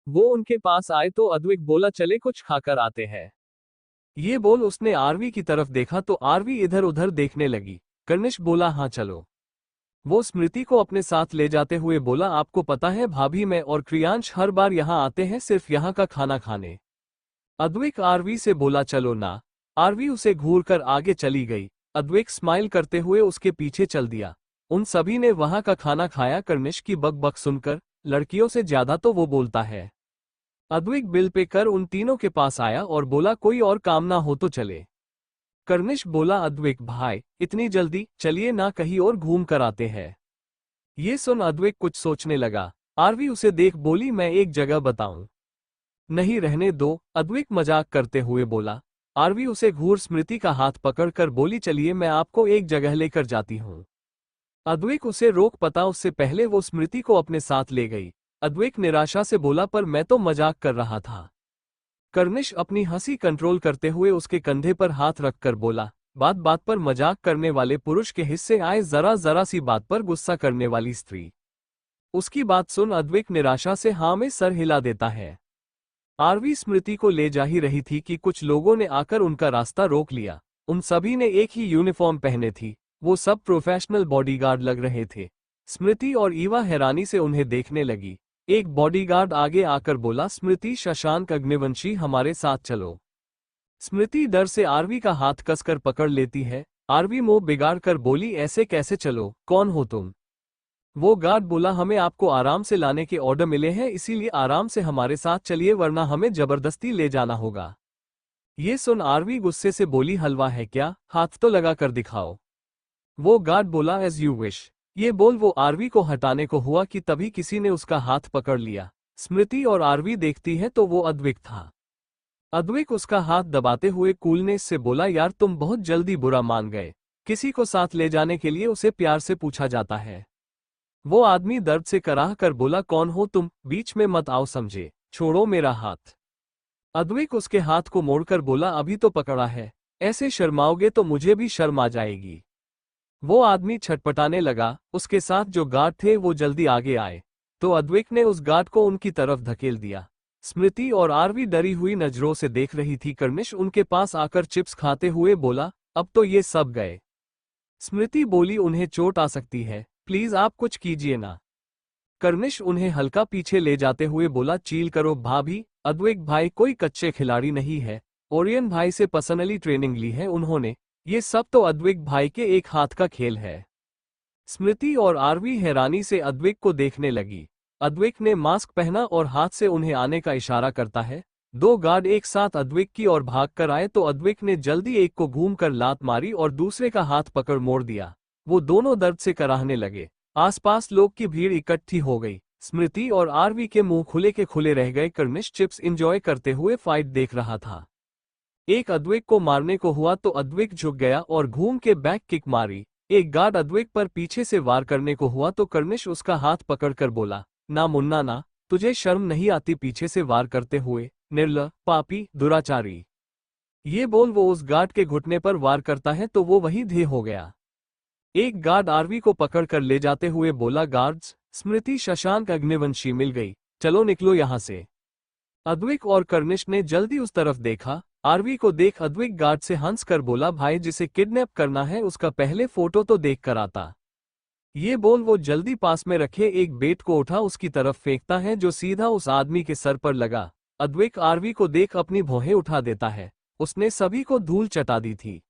वो उनके पास आए तो अद्वैक बोला चले कुछ खाकर आते हैं। ये बोल उसने आरवी की तरफ देखा तो आरवी इधर उधर देखने लगी। कर्निश बोला हाँ चलो। वो स्मृति को अपने साथ ले जाते हुए बोला आपको पता है भाभी, मैं और क्रियांश हर बार यहाँ आते हैं सिर्फ यहाँ का खाना खाने। अद्वैक आरवी से बोला चलो ना। आरवी उसे घूर कर आगे चली गई। अद्वैक स्माइल करते हुए उसके पीछे चल दिया। उन सभी ने वहां का खाना खाया। कर्निश की बक सुनकर लड़कियों से ज्यादा तो वो बोलता है। अद्वैक बिल पे कर उन तीनों के पास आया और बोला कोई और काम ना हो तो चले। कर्निश बोला अद्वैक भाई इतनी जल्दी, चलिए ना कहीं और घूम कर आते हैं। ये सुन अद्वैक कुछ सोचने लगा। आरवी उसे देख बोली मैं एक जगह बताऊं? नहीं रहने दो, अद्वैक मजाक करते हुए बोला। आरवी उसे घूर स्मृति का हाथ पकड़कर बोली चलिए मैं आपको एक जगह लेकर जाती हूँ। अद्वैक उसे रोक पता उससे पहले वो स्मृति को अपने साथ ले गई। अद्वैक निराशा से बोला पर मैं तो मजाक कर रहा था। कर्निश अपनी हंसी कंट्रोल करते हुए उसके कंधे पर हाथ रखकर बोला बात बात पर मजाक करने वाले पुरुष के हिस्से आए जरा सी बात पर गुस्सा करने वाली स्त्री। उसकी बात सुन अद्वैक निराशा से हाँ में सर हिला देता है। आरवी स्मृति को ले जा ही रही थी कि कुछ लोगों ने आकर उनका रास्ता रोक लिया। उन सभी ने एक ही यूनिफॉर्म पहने थी। वो सब प्रोफेशनल बॉडीगार्ड लग रहे थे। स्मृति और ईवा हैरानी से उन्हें देखने लगी। एक बॉडीगार्ड आगे आकर बोला स्मृति, शशांक अग्निवंशी हमारे साथ चलो। स्मृति डर से आरवी का हाथ कसकर पकड़ लेती है। आरवी मुंह बिगाड़ कर बोली ऐसे कैसे चलो, कौन हो तुम? वो गार्ड बोला हमें आपको आराम से लाने के ऑर्डर मिले हैं, इसीलिए आराम से हमारे साथ चलिए वरना हमें जबरदस्ती ले जाना होगा। ये सुन आरवी गुस्से से बोली हलवा है क्या, हाथ तो लगा कर दिखाओ। वो गार्ड बोला एज यू विश। ये बोल वो आरवी को हटाने को हुआ कि तभी किसी ने उसका हाथ पकड़ लिया। स्मृति और आरवी देखती है तो वो अद्विक था। अद्विक उसका हाथ दबाते हुए कूलनेस से बोला यार तुम बहुत जल्दी बुरा मान गए। किसी को साथ ले जाने के लिए उसे प्यार से पूछा जाता है। वो आदमी दर्द से कराह कर बोला कौन हो तुम, बीच में मत आओ समझे, छोड़ो मेरा हाथ। अद्विक उसके हाथ को मोड़कर बोला अभी तो पकड़ा है, ऐसे शर्माओगे तो मुझे भी शर्म आ जाएगी। वो आदमी छटपटाने लगा। उसके साथ जो गार्ड थे वो जल्दी आगे आए तो अद्विक ने उस गार्ड को उनकी तरफ धकेल दिया। स्मृति और आरवी डरी हुई नजरों से देख रही थी। कर्निश उनके पास आकर चिप्स खाते हुए बोला अब तो ये सब गए। स्मृति बोली उन्हें चोट आ सकती है, प्लीज आप कुछ कीजिए ना। कर्निश उन्हें हल्का पीछे ले जाते हुए बोला चील करो भाभी, अद्विक भाई कोई कच्चे खिलाड़ी नहीं है, ओरियन भाई से पर्सनली ट्रेनिंग ली है उन्होंने, ये सब तो अद्विक भाई के एक हाथ का खेल है। स्मृति और आरवी हैरानी से अद्विक को देखने लगी। अद्विक ने मास्क पहना और हाथ से उन्हें आने का इशारा करता है। दो गार्ड एक साथ अद्विक की ओर भाग कर आए तो अद्विक ने जल्दी एक को घूमकर लात मारी और दूसरे का हाथ पकड़ मोड़ दिया। वो दोनों दर्द से कराहने लगे। आसपास लोग की भीड़ इकट्ठी हो गई। स्मृति और आरवी के मुंह खुले के खुले रह गए। कर्निश चिप्स एंजॉय करते हुए फाइट देख रहा था। एक अद्विक को मारने को हुआ तो अद्विक झुक गया और घूम के बैक किक मारी। एक गार्ड अद्विक पर पीछे से वार करने को हुआ तो कर्निश उसका हाथ पकड़कर बोला ना मुन्ना ना, तुझे शर्म नहीं आती पीछे से वार करते हुए, निर्लज, पापी, दुराचारी। ये बोल वो उस गार्ड के घुटने पर वार करता है तो वो वहीं ढेर हो गया। एक गार्ड आरवी को पकड़कर ले जाते हुए बोला गार्ड्स, स्मृति शशांक अग्निवंशी मिल गई, चलो निकलो यहां से। अद्विक और कर्निश ने जल्दी उस तरफ देखा। आरवी को देख अद्विक गार्ड से हंस कर बोला भाई जिसे किडनैप करना है उसका पहले फोटो तो देख कर आता। ये बोल वो जल्दी पास में रखे एक बेट को उठा उसकी तरफ फेंकता है जो सीधा उस आदमी के सर पर लगा। अद्विक आरवी को देख अपनी भौहें उठा देता है। उसने सभी को धूल चटा दी थी।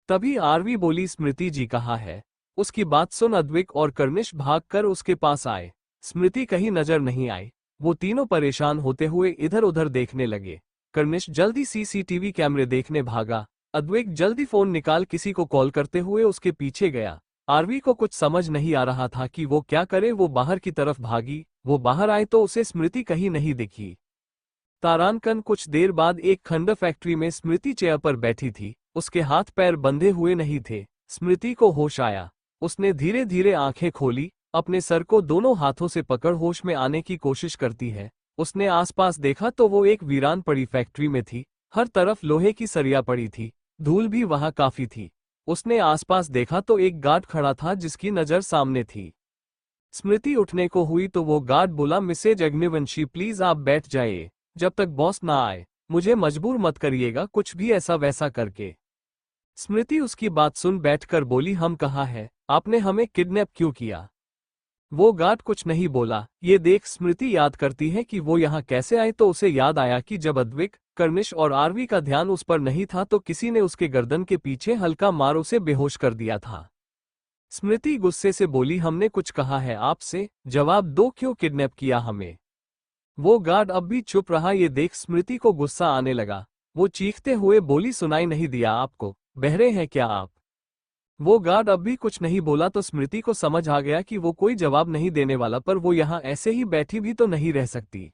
तभी आरवी बोली स्मृति जी कहाँ है। उसकी बात सुन अद्विक और कर्निश भागकर उसके पास आए। स्मृति कहीं नजर नहीं आई। वो तीनों परेशान होते हुए इधर उधर देखने लगे। कर्निश जल्दी सीसीटीवी कैमरे देखने भागा। अद्विक जल्दी फोन निकाल किसी को कॉल करते हुए उसके पीछे गया। आरवी को कुछ समझ नहीं आ रहा था कि वो क्या करे। वो बाहर की तरफ भागी। वो बाहर आए तो उसे स्मृति कहीं नहीं दिखी। तारांकन कुछ देर बाद एक खंडर फैक्ट्री में स्मृति चेयर पर बैठी थी। उसके हाथ पैर बंधे हुए नहीं थे। स्मृति को होश आया। उसने धीरे धीरे आंखें खोली। अपने सर को दोनों हाथों से पकड़ होश में आने की कोशिश करती है। उसने आसपास देखा तो वो एक वीरान पड़ी फैक्ट्री में थी। हर तरफ लोहे की सरिया पड़ी थी। धूल भी वहां काफी थी। उसने आसपास देखा तो एक गार्ड खड़ा था जिसकी नजर सामने थी। स्मृति उठने को हुई तो वो गार्ड बोला मिसेज अग्निवंशी प्लीज आप बैठ जाइए जब तक बॉस ना आए। मुझे मजबूर मत करिएगा कुछ भी ऐसा वैसा करके। स्मृति उसकी बात सुन बैठकर बोली हम कहाँ हैं, आपने हमें किडनैप क्यों किया। वो गार्ड कुछ नहीं बोला। ये देख स्मृति याद करती है कि वो यहाँ कैसे आए तो उसे याद आया कि जब अद्विक, कर्निश और आरवी का ध्यान उस पर नहीं था तो किसी ने उसके गर्दन के पीछे हल्का मार उसे बेहोश कर दिया था। स्मृति गुस्से से बोली हमने कुछ कहा है आपसे, जवाब दो क्यों किडनैप किया हमें। वो गार्ड अब भी चुप रहा। ये देख स्मृति को गुस्सा आने लगा। वो चीखते हुए बोली सुनाई नहीं दिया आपको, बहरे हैं क्या आप। वो गार्ड अब भी कुछ नहीं बोला तो स्मृति को समझ आ गया कि वो कोई जवाब नहीं देने वाला पर वो यहाँ ऐसे ही बैठी भी तो नहीं रह सकती।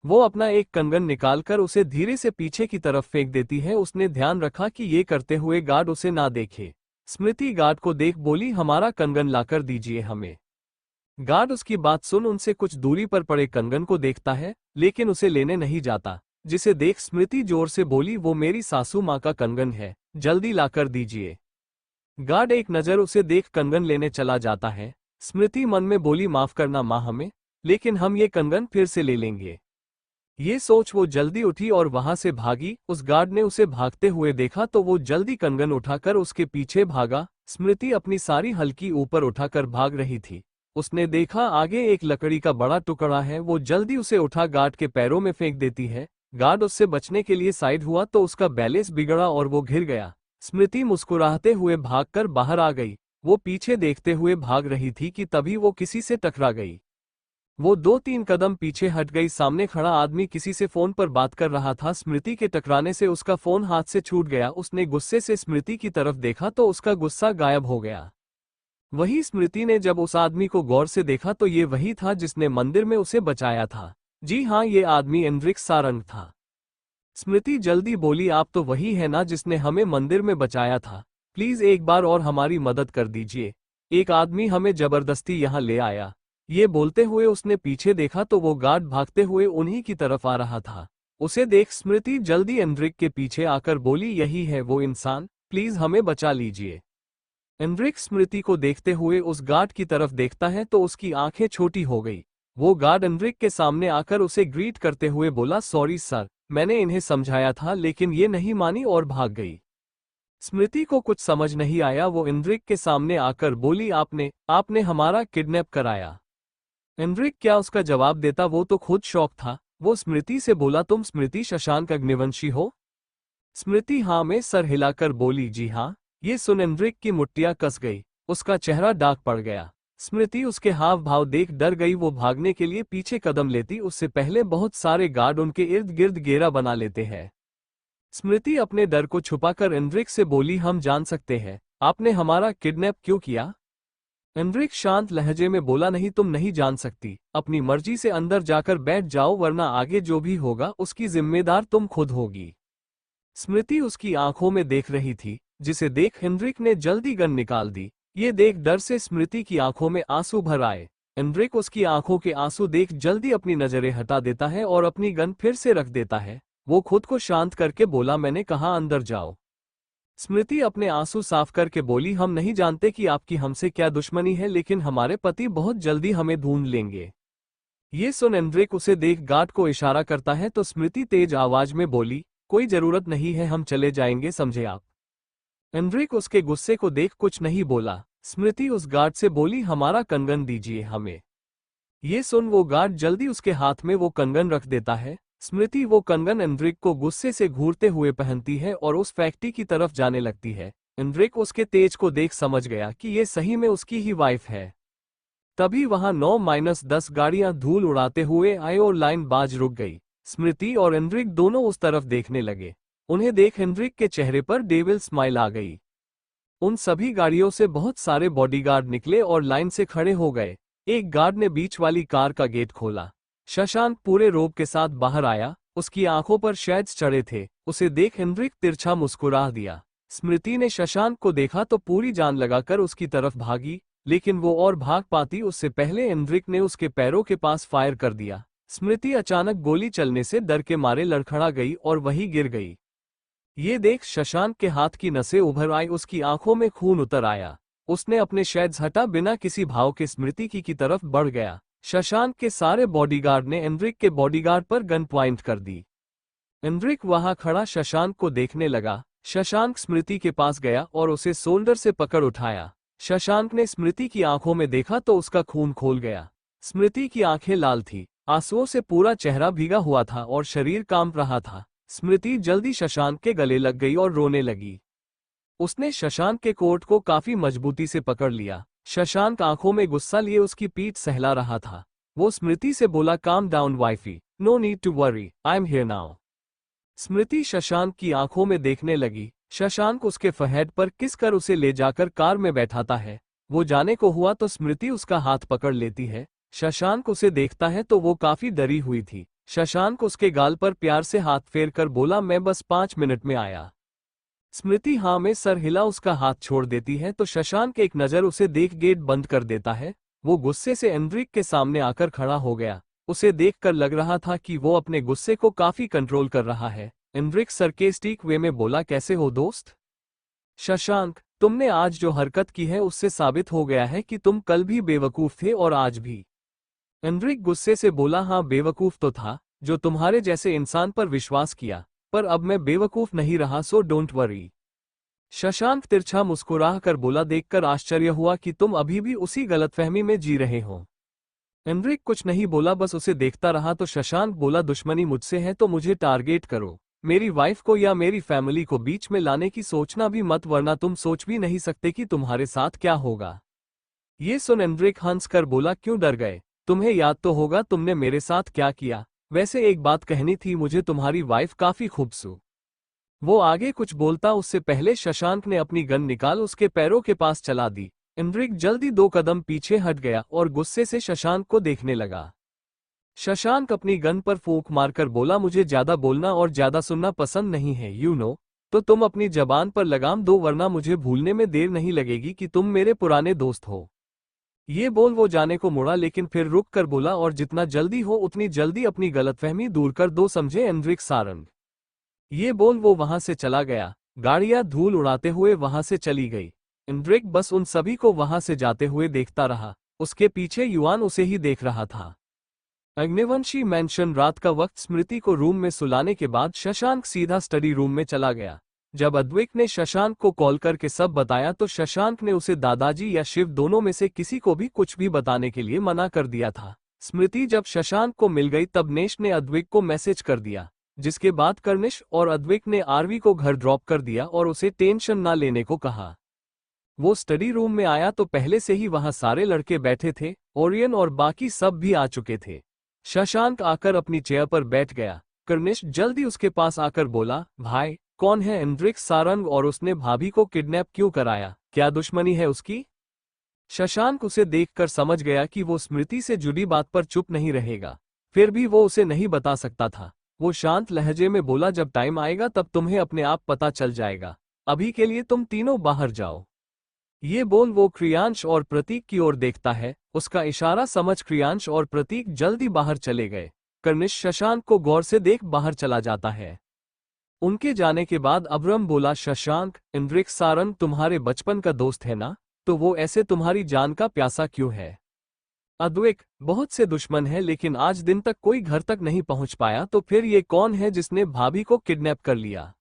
वो अपना एक कंगन निकालकर उसे धीरे से पीछे की तरफ फेंक देती है। उसने ध्यान रखा कि ये करते हुए गार्ड उसे ना देखे। स्मृति गार्ड को देख बोली हमारा कंगन लाकर दीजिए हमें। गार्ड उसकी बात सुन उनसे कुछ दूरी पर पड़े कंगन को देखता है लेकिन उसे लेने नहीं जाता, जिसे देख स्मृति जोर से बोली वो मेरी सासू माँ का कंगन है, जल्दी लाकर दीजिए। गार्ड एक नजर उसे देख कंगन लेने चला जाता है। स्मृति मन में बोली माफ करना माँ हमें, लेकिन हम ये कंगन फिर से ले लेंगे। ये सोच वो जल्दी उठी और वहां से भागी। उस गार्ड ने उसे भागते हुए देखा तो वो जल्दी कंगन उठाकर उसके पीछे भागा। स्मृति अपनी सारी हल्की ऊपर उठाकर भाग रही थी। उसने देखा आगे एक लकड़ी का बड़ा टुकड़ा है। वो जल्दी उसे उठा गार्ड के पैरों में फेंक देती है। गार्ड उससे बचने के लिए साइड हुआ तो उसका बैलेंस बिगड़ा और वो गिर गया। स्मृति मुस्कुराते हुए भागकर बाहर आ गई। वो पीछे देखते हुए भाग रही थी कि तभी वो किसी से टकरा गई। वो 2-3 कदम पीछे हट गई। सामने खड़ा आदमी किसी से फोन पर बात कर रहा था। स्मृति के टकराने से उसका फोन हाथ से छूट गया। उसने गुस्से से स्मृति की तरफ देखा तो उसका गुस्सा गायब हो गया। वही स्मृति ने जब उस आदमी को गौर से देखा तो ये वही था जिसने मंदिर में उसे बचाया था। जी हाँ, ये आदमी एंड्रिक सारंग था। स्मृति जल्दी बोली, आप तो वही है ना जिसने हमें मंदिर में बचाया था। प्लीज एक बार और हमारी मदद कर दीजिए। एक आदमी हमें जबरदस्ती यहाँ ले आया। ये बोलते हुए उसने पीछे देखा तो वो गार्ड भागते हुए उन्हीं की तरफ आ रहा था। उसे देख स्मृति जल्दी एंड्रिक के पीछे आकर बोली, यही है वो इंसान, प्लीज हमें बचा लीजिए। एंड्रिक स्मृति को देखते हुए उस गार्ड की तरफ देखता है तो उसकी आंखें छोटी हो गई। वो गार्ड एंड्रिक के सामने आकर उसे ग्रीट करते हुए बोला, सॉरी सर, मैंने इन्हें समझाया था लेकिन ये नहीं मानी और भाग गई। स्मृति को कुछ समझ नहीं आया। वो एंड्रिक के सामने आकर बोली, आपने हमारा किडनैप कराया। एंड्रिक क्या उसका जवाब देता, वो तो खुद शॉक था। वो स्मृति से बोला, तुम स्मृति शशांक अग्निवंशी हो? स्मृति हाँ में सर हिलाकर बोली, जी हाँ। ये सुन एंड्रिक की मुट्ठियां कस गई। उसका चेहरा डार्क पड़ गया। स्मृति उसके हाव भाव देख डर गई। वो भागने के लिए पीछे कदम लेती उससे पहले बहुत सारे गार्ड उनके इर्द गिर्द घेरा बना लेते हैं। स्मृति अपने डर को छुपाकर एंड्रिक से बोली, हम जान सकते हैं आपने हमारा किडनैप क्यों किया? एंड्रिक शांत लहजे में बोला, नहीं तुम नहीं जान सकती। अपनी मर्जी से अंदर जाकर बैठ जाओ वरना आगे जो भी होगा उसकी जिम्मेदार तुम खुद होगी। स्मृति उसकी आंखों में देख रही थी, जिसे देख एंड्रिक ने जल्दी गन निकाल दी। ये देख डर से स्मृति की आंखों में आंसू भर आए। एंड्रिक उसकी आंखों के आंसू देख जल्दी अपनी नजरें हटा देता है और अपनी गन फिर से रख देता है। वो खुद को शांत करके बोला, मैंने कहा अंदर जाओ। स्मृति अपने आंसू साफ करके बोली, हम नहीं जानते कि आपकी हमसे क्या दुश्मनी है लेकिन हमारे पति बहुत जल्दी हमें ढूंढ लेंगे। ये सुन एंड्रिक उसे देख गार्ड को इशारा करता है तो स्मृति तेज आवाज में बोली, कोई जरूरत नहीं है, हम चले जाएंगे, समझे आप? एंड्रिक उसके गुस्से को देख कुछ नहीं बोला। स्मृति उस गार्ड से बोली, हमारा कंगन दीजिए हमें। ये सुन वो गार्ड जल्दी उसके हाथ में वो कंगन रख देता है। स्मृति वो कंगन एंड्रिक को गुस्से से घूरते हुए पहनती है और उस फैक्ट्री की तरफ जाने लगती है। एंड्रिक उसके तेज को देख समझ गया कि ये सही में उसकी ही वाइफ है। तभी वहां 9-10 गाड़ियां धूल उड़ाते हुए आए और लाइन बाज रुक गई। स्मृति और एंड्रिक दोनों उस तरफ देखने लगे। उन्हें देख एंड्रिक के चेहरे पर डेविल स्माइल आ गई। उन सभी गाड़ियों से बहुत सारे बॉडीगार्ड निकले और लाइन से खड़े हो गए। एक गार्ड ने बीच वाली कार का गेट खोला। शशांक पूरे रोब के साथ बाहर आया। उसकी आंखों पर शेड्स चढ़े थे। उसे देख एंड्रिक तिरछा मुस्कुरा दिया। स्मृति ने शशांक को देखा तो पूरी जान लगाकर उसकी तरफ भागी, लेकिन वो और भाग पाती उससे पहले एंड्रिक ने उसके पैरों के पास फायर कर दिया। स्मृति अचानक गोली चलने से डर के मारे लड़खड़ा गई और वहीं गिर गई। ये देख शशांक के हाथ की नसें उभर आई, उसकी आंखों में खून उतर आया। उसने अपने शेड्स हटा बिना किसी भाव के स्मृति की तरफ बढ़ गया। शशांक के सारे बॉडीगार्ड ने एंड्रिक के बॉडीगार्ड पर गन पॉइंट कर दी। एंड्रिक वहां खड़ा शशांक को देखने लगा। शशांक स्मृति के पास गया और उसे शोल्डर से पकड़ उठाया। शशांक ने स्मृति की आंखों में देखा तो उसका खून खोल गया। स्मृति की आंखें लाल थी, आंसुओं से पूरा चेहरा भीगा हुआ था और शरीर कांप रहा था। स्मृति जल्दी शशांक के गले लग गई और रोने लगी। उसने शशांक के कोट को काफी मजबूती से पकड़ लिया। शशांक आंखों में गुस्सा लिए उसकी पीठ सहला रहा था। वो स्मृति से बोला, calm down wifey, no need to worry, I am here now. Smriti Shashank की आंखों में देखने लगी। शशांक उसके फरहेड पर किस कर उसे ले जाकर कार में बैठाता है। वो जाने को हुआ तो स्मृति उसका हाथ पकड़ लेती है। शशांक उसे देखता है तो वो काफी डरी हुई थी। शशांक उसके गाल पर प्यार से हाथ फेर कर बोला, मैं बस 5 मिनट में आया। स्मृति हाँ में सर हिला उसका हाथ छोड़ देती है तो शशांक एक नजर उसे देख गेट बंद कर देता है। वो गुस्से से एंड्रिक के सामने आकर खड़ा हो गया। उसे देखकर लग रहा था कि वो अपने गुस्से को काफी कंट्रोल कर रहा है। एंड्रिक सरकेस्टिक वे में बोला, कैसे हो दोस्त? शशांक, तुमने आज जो हरकत की है उससे साबित हो गया है कि तुम कल भी बेवकूफ थे और आज भी। एंड्रिक गुस्से से बोला, हाँ बेवकूफ तो था जो तुम्हारे जैसे इंसान पर विश्वास किया, पर अब मैं बेवकूफ नहीं रहा, सो डोंट वरी। शशांक तिरछा मुस्कुरा कर बोला, देखकर आश्चर्य हुआ कि तुम अभी भी उसी गलतफहमी में जी रहे हो। एंड्रिक कुछ नहीं बोला, बस उसे देखता रहा। तो शशांक बोला, दुश्मनी मुझसे है तो मुझे टारगेट करो, मेरी वाइफ को या मेरी फैमिली को बीच में लाने की सोचना भी मत, वरना तुम सोच भी नहीं सकते कि तुम्हारे साथ क्या होगा। ये सुन एंड्रिक हंस कर बोला, क्यों डर गए? तुम्हें याद तो होगा तुमने मेरे साथ क्या किया। वैसे एक बात कहनी थी, मुझे तुम्हारी वाइफ काफी खूबसूरत। वो आगे कुछ बोलता उससे पहले शशांक ने अपनी गन निकाल उसके पैरों के पास चला दी। इंद्रिक जल्दी 2 कदम पीछे हट गया और गुस्से से शशांक को देखने लगा। शशांक अपनी गन पर फूंक मारकर बोला, मुझे ज्यादा बोलना और ज्यादा सुनना पसंद नहीं है, तो तुम अपनी जबान पर लगाम दो वरना मुझे भूलने में देर नहीं लगेगी कि तुम मेरे पुराने दोस्त हो। ये बोल वो जाने को मुड़ा लेकिन फिर रुक कर बोला, और जितना जल्दी हो उतनी जल्दी अपनी गलतफहमी दूर कर दो, समझे एंड्रिक सारंग। ये बोल वो वहां से चला गया। गाड़ियां धूल उड़ाते हुए वहां से चली गई। एंड्रिक बस उन सभी को वहां से जाते हुए देखता रहा। उसके पीछे युआन उसे ही देख रहा था। अग्निवंशी मैंशन। रात का वक्त। स्मृति को रूम में सुलाने के बाद शशांक सीधा स्टडी रूम में चला गया। जब अद्विक ने शशांक को कॉल करके सब बताया तो शशांक ने उसे दादाजी या शिव दोनों में से किसी को भी कुछ भी बताने के लिए मना कर दिया था। स्मृति जब शशांक को मिल गई तब नेश ने अद्विक को मैसेज कर दिया, जिसके बाद कर्निश और अद्विक ने आरवी को घर ड्रॉप कर दिया और उसे टेंशन ना लेने को कहा। वो स्टडी रूम में आया तो पहले से ही वहां सारे लड़के बैठे थे। ओरियन और बाकी सब भी आ चुके थे। शशांक आकर अपनी चेयर पर बैठ गया। कर्निश जल्दी उसके पास आकर बोला, भाई कौन है एंड्रिक सारंग और उसने भाभी को किडनैप क्यों कराया, क्या दुश्मनी है उसकी? शशांक उसे देखकर समझ गया कि वो स्मृति से जुड़ी बात पर चुप नहीं रहेगा, फिर भी वो उसे नहीं बता सकता था। वो शांत लहजे में बोला, जब टाइम आएगा तब तुम्हें अपने आप पता चल जाएगा, अभी के लिए तुम तीनों बाहर जाओ। ये बोल वो क्रियांश और प्रतीक की ओर देखता है। उसका इशारा समझ क्रियांश और प्रतीक जल्दी बाहर चले गए। कर्निश शशांक को गौर से देख बाहर चला जाता है। उनके जाने के बाद अब्रम बोला, शशांक, एंड्रिक सारंग तुम्हारे बचपन का दोस्त है ना, तो वो ऐसे तुम्हारी जान का प्यासा क्यों है? अद्विक, बहुत से दुश्मन है लेकिन आज दिन तक कोई घर तक नहीं पहुंच पाया, तो फिर ये कौन है जिसने भाभी को किडनैप कर लिया?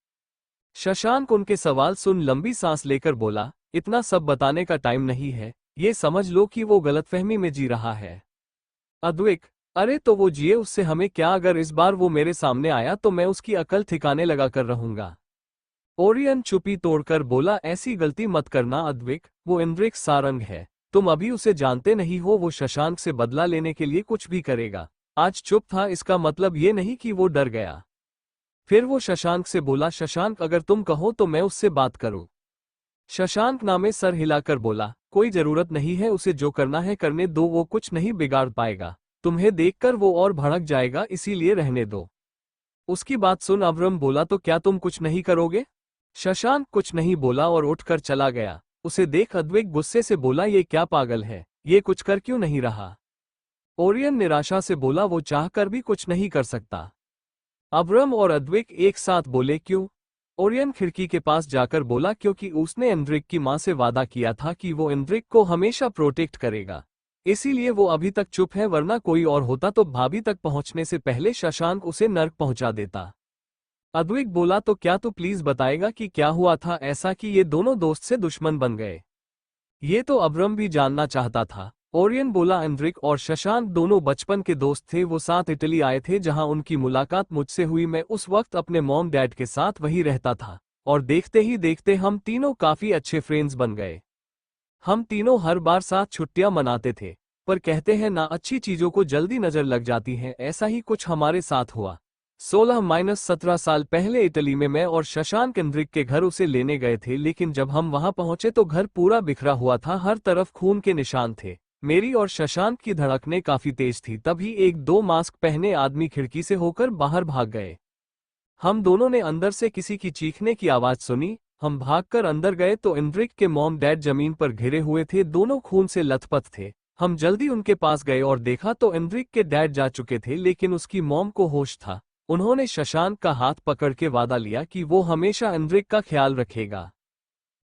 शशांक उनके सवाल सुन लंबी सांस लेकर बोला, इतना सब बताने का टाइम नहीं है, ये समझ लो कि वो गलतफहमी में जी रहा है। अद्विक, अरे तो वो जिए, उससे हमें क्या, अगर इस बार वो मेरे सामने आया तो मैं उसकी अकल ठिकाने लगा कर रहूंगा। ओरियन चुप्पी तोड़कर बोला, ऐसी गलती मत करना अद्विक, वो एंड्रिक सारंग है, तुम अभी उसे जानते नहीं हो, वो शशांक से बदला लेने के लिए कुछ भी करेगा। आज चुप था इसका मतलब ये नहीं कि वो डर गया। फिर वो शशांक से बोला, शशांक अगर तुम कहो तो मैं उससे बात करूं। शशांक नामे सर हिलाकर बोला, कोई जरूरत नहीं है, उसे जो करना है करने दो, वो कुछ नहीं बिगाड़ पाएगा, तुम्हें देखकर वो और भड़क जाएगा, इसीलिए रहने दो। उसकी बात सुन अब्रम बोला, तो क्या तुम कुछ नहीं करोगे? शशांक कुछ नहीं बोला और उठकर चला गया। उसे देख अद्विक गुस्से से बोला, ये क्या पागल है, ये कुछ कर क्यों नहीं रहा? ओरियन निराशा से बोला, वो चाहकर भी कुछ नहीं कर सकता। अब्रम और अद्विक एक साथ बोले, क्यों? ओरियन खिड़की के पास जाकर बोला, क्योंकि उसने एंड्रिक की मां से वादा किया था कि वो एंड्रिक को हमेशा प्रोटेक्ट करेगा, इसीलिए वो अभी तक चुप है, वरना कोई और होता तो भाभी तक पहुंचने से पहले शशांक उसे नर्क पहुंचा देता। अद्विक बोला, तो क्या तू प्लीज बताएगा कि क्या हुआ था ऐसा कि ये दोनों दोस्त से दुश्मन बन गए? ये तो अब्रम भी जानना चाहता था। ओरियन बोला, एंड्रिक और शशांक दोनों बचपन के दोस्त थे, वो साथ इटली आए थे जहां उनकी मुलाकात मुझसे हुई। मैं उस वक्त अपने मॉम डैड के साथ वहीं रहता था और देखते ही देखते हम तीनों काफी अच्छे फ्रेंड्स बन गए। हम तीनों हर बार साथ छुट्टियां मनाते थे, पर कहते हैं ना, अच्छी चीजों को जल्दी नजर लग जाती है, ऐसा ही कुछ हमारे साथ हुआ। 16-17 साल पहले इटली में मैं और शशांक एंड्रिक के घर उसे लेने गए थे, लेकिन जब हम वहां पहुंचे तो घर पूरा बिखरा हुआ था, हर तरफ खून के निशान थे। मेरी और शशांक की धड़कनें काफी तेज थी। तभी एक दो मास्क पहने आदमी खिड़की से होकर बाहर भाग गए। हम दोनों ने अंदर से किसी की चीखने की आवाज सुनी। हम भागकर अंदर गए तो एंड्रिक के मॉम डैड जमीन पर घिरे हुए थे, दोनों खून से लथपथ थे। हम जल्दी उनके पास गए और देखा तो एंड्रिक के डैड जा चुके थे, लेकिन उसकी मॉम को होश था। उन्होंने शशांक का हाथ पकड़ के वादा लिया कि वो हमेशा एंड्रिक का ख्याल रखेगा,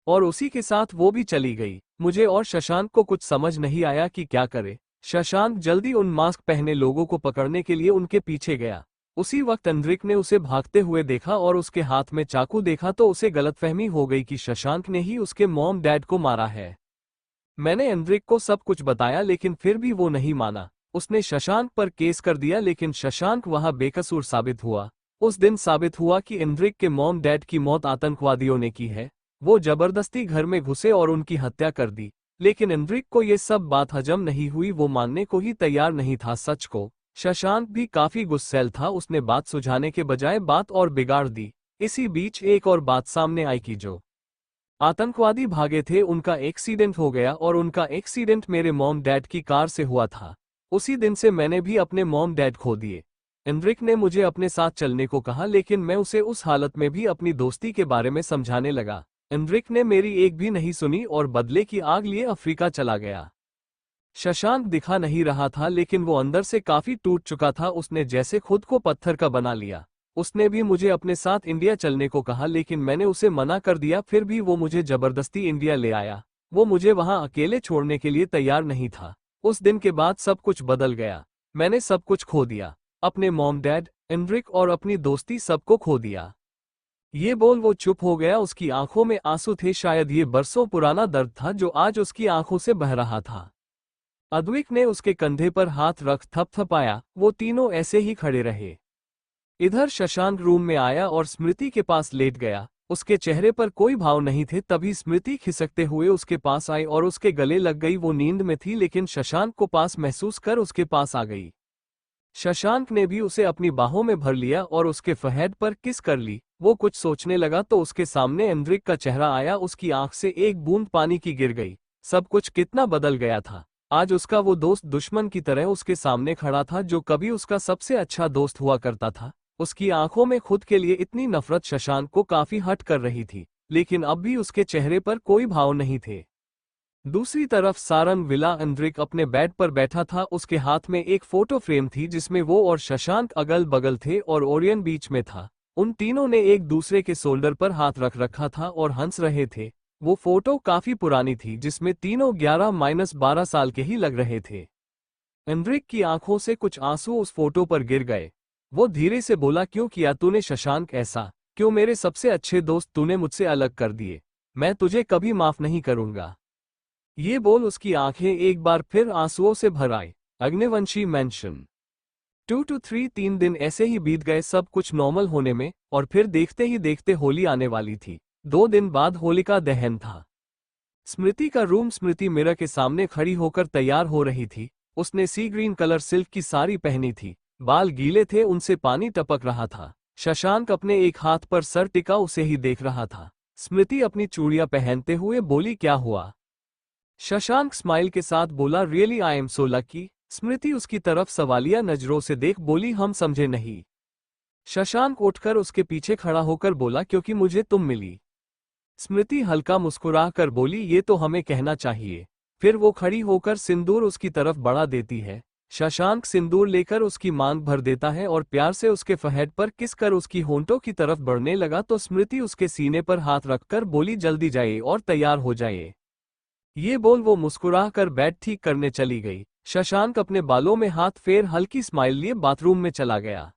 और उसी के साथ वो भी चली गई। मुझे और शशांक को कुछ समझ नहीं आया कि क्या करे। शशांक जल्दी उन मास्क पहने लोगों को पकड़ने के लिए उनके पीछे गया। उसी वक्त एंड्रिक ने उसे भागते हुए देखा और उसके हाथ में चाकू देखा तो उसे गलतफहमी हो गई कि शशांक ने ही उसके मॉम डैड को मारा है। मैंने एंड्रिक को सब कुछ बताया, लेकिन फिर भी वो नहीं माना। उसने शशांक पर केस कर दिया, लेकिन शशांक वहां बेकसूर साबित हुआ। उस दिन साबित हुआ कि एंड्रिक के मॉम डैड की मौत आतंकवादियों ने की है। वो जबरदस्ती घर में घुसे और उनकी हत्या कर दी। लेकिन इंद्रिक को ये सब बात हजम नहीं हुई, वो मानने को ही तैयार नहीं था सच को। शशांक भी काफी गुस्सैल था, उसने बात सुझाने के बजाय बात और बिगाड़ दी। इसी बीच एक और बात सामने आई कि जो आतंकवादी भागे थे उनका एक्सीडेंट हो गया, और उनका एक्सीडेंट मेरे मॉम डैड की कार से हुआ था। उसी दिन से मैंने भी अपने मॉम डैड खो दिए। इंद्रिक ने मुझे अपने साथ चलने को कहा, लेकिन मैं उसे उस हालत में भी अपनी दोस्ती के बारे में समझाने लगा। इंद्रिक ने मेरी एक भी नहीं सुनी और बदले की आग लिए अफ्रीका चला गया। शशांक दिखा नहीं रहा था, लेकिन वो अंदर से काफी टूट चुका था। उसने जैसे खुद को पत्थर का बना लिया। उसने भी मुझे अपने साथ इंडिया चलने को कहा, लेकिन मैंने उसे मना कर दिया। फिर भी वो मुझे जबरदस्ती इंडिया ले आया। वो मुझे वहां अकेले छोड़ने के लिए तैयार नहीं था। उस दिन के बाद सब कुछ बदल गया। मैंने सब कुछ खो दिया, अपने मॉम डैड, इंद्रिक और अपनी दोस्ती, सबको खो दिया। ये बोल वो चुप हो गया। उसकी आंखों में आंसू थे, शायद ये बरसों पुराना दर्द था जो आज उसकी आंखों से बह रहा था। अद्विक ने उसके कंधे पर हाथ रख थपथपाया। वो तीनों ऐसे ही खड़े रहे। इधर शशांक रूम में आया और स्मृति के पास लेट गया। उसके चेहरे पर कोई भाव नहीं थे। तभी स्मृति खिसकते हुए उसके पास आई और उसके गले लग गई। वो नींद में थी, लेकिन शशांक को पास महसूस कर उसके पास आ गई। शशांक ने भी उसे अपनी बाहों में भर लिया और उसके फहद पर किस कर ली। वो कुछ सोचने लगा तो उसके सामने इंद्रिक का चेहरा आया। उसकी आंख से एक बूंद पानी की गिर गई। सब कुछ कितना बदल गया था। आज उसका वो दोस्त दुश्मन की तरह उसके सामने खड़ा था, जो कभी उसका सबसे अच्छा दोस्त हुआ करता था। उसकी आंखों में खुद के लिए इतनी नफरत शशांक को काफी हट कर रही थी, लेकिन अब भी उसके चेहरे पर कोई भाव नहीं थे। दूसरी तरफ सारंग विला इंद्रिक अपने बेड पर बैठा था। उसके हाथ में एक फोटो फ्रेम थी जिसमें वो और शशांक अगल बगल थे और ओरियन बीच में था। उन तीनों ने एक दूसरे के शोल्डर पर हाथ रख रखा था और हंस रहे थे। वो फोटो काफी पुरानी थी, जिसमें तीनों 11-12 साल के ही लग रहे थे। इंद्रिक की आंखों से कुछ आंसू उस फोटो पर गिर गए। वो धीरे से बोला, क्यों किया तूने शशांक ऐसा? क्यों मेरे सबसे अच्छे दोस्त तूने मुझसे अलग कर दिए? मैं तुझे कभी माफ नहीं करूंगा। ये बोल उसकी आंखें एक बार फिर आंसुओं से भर आई। अग्निवंशी मेंशन 2 to 3 3 दिन ऐसे ही बीत गए, सब कुछ नॉर्मल होने में, और फिर देखते ही देखते होली आने वाली थी। 2 दिन बाद होलिका दहन था। स्मृति का रूम। स्मृति मिरर के सामने खड़ी होकर तैयार हो रही थी। उसने सी ग्रीन कलर सिल्क की साड़ी पहनी थी। बाल गीले थे, उनसे पानी टपक रहा था। शशांक अपने एक हाथ पर सर टिका उसे ही देख रहा था। स्मृति अपनी चूड़ियां पहनते हुए बोली, क्या हुआ? शशांक स्माइल के साथ बोला, really I am so lucky. Smriti उसकी तरफ सवालिया नजरों से देख बोली, हम समझे नहीं। शशांक उठकर उसके पीछे खड़ा होकर बोला, क्योंकि मुझे तुम मिली। स्मृति हल्का मुस्कुरा कर बोली, ये तो हमें कहना चाहिए। फिर वो खड़ी होकर सिंदूर उसकी तरफ बढ़ा देती है। शशांक सिंदूर लेकर उसकी मांग भर देता है और प्यार से उसके फहद पर किस कर उसकी होंठों की तरफ बढ़ने लगा तो स्मृति उसके सीने पर हाथ रखकर बोली, जल्दी जाइए और तैयार हो जाइए। ये बोल वो मुस्कुरा कर बेड ठीक करने चली गई। शशांक अपने बालों में हाथ फेर हल्की स्माइल लिए बाथरूम में चला गया।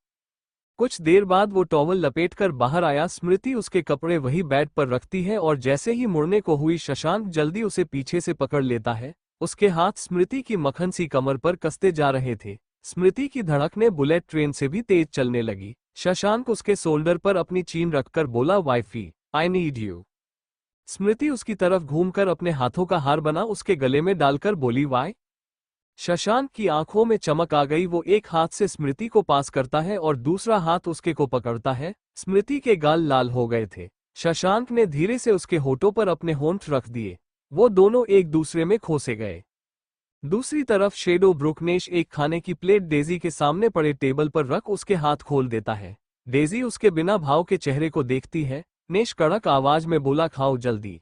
कुछ देर बाद वो टॉवल लपेटकर बाहर आया। स्मृति उसके कपड़े वही बेड पर रखती है और जैसे ही मुड़ने को हुई शशांक जल्दी उसे पीछे से पकड़ लेता है। उसके हाथ स्मृति की मक्खन सी कमर पर कसते जा रहे थे। स्मृति की धड़कनें बुलेट ट्रेन से भी तेज चलने लगी। शशांक उसके शोल्डर पर अपनी चीन रखकर बोला, वाइफी आई नीड यू। स्मृति उसकी तरफ घूमकर अपने हाथों का हार बना उसके गले में डालकर बोली, वाई। शशांक की आंखों में चमक आ गई। वो एक हाथ से स्मृति को पास करता है और दूसरा हाथ उसके को पकड़ता है। स्मृति के गाल लाल हो गए थे। शशांक ने धीरे से उसके होठों पर अपने होंठ रख दिए। वो दोनों एक दूसरे में खोसे गए। दूसरी तरफ शेडो ब्रुकनेश एक खाने की प्लेट डेजी के सामने पड़े टेबल पर रख उसके हाथ खोल देता है। डेजी उसके बिना भाव के चेहरे को देखती है। नेश कड़क आवाज में बोला, खाओ जल्दी।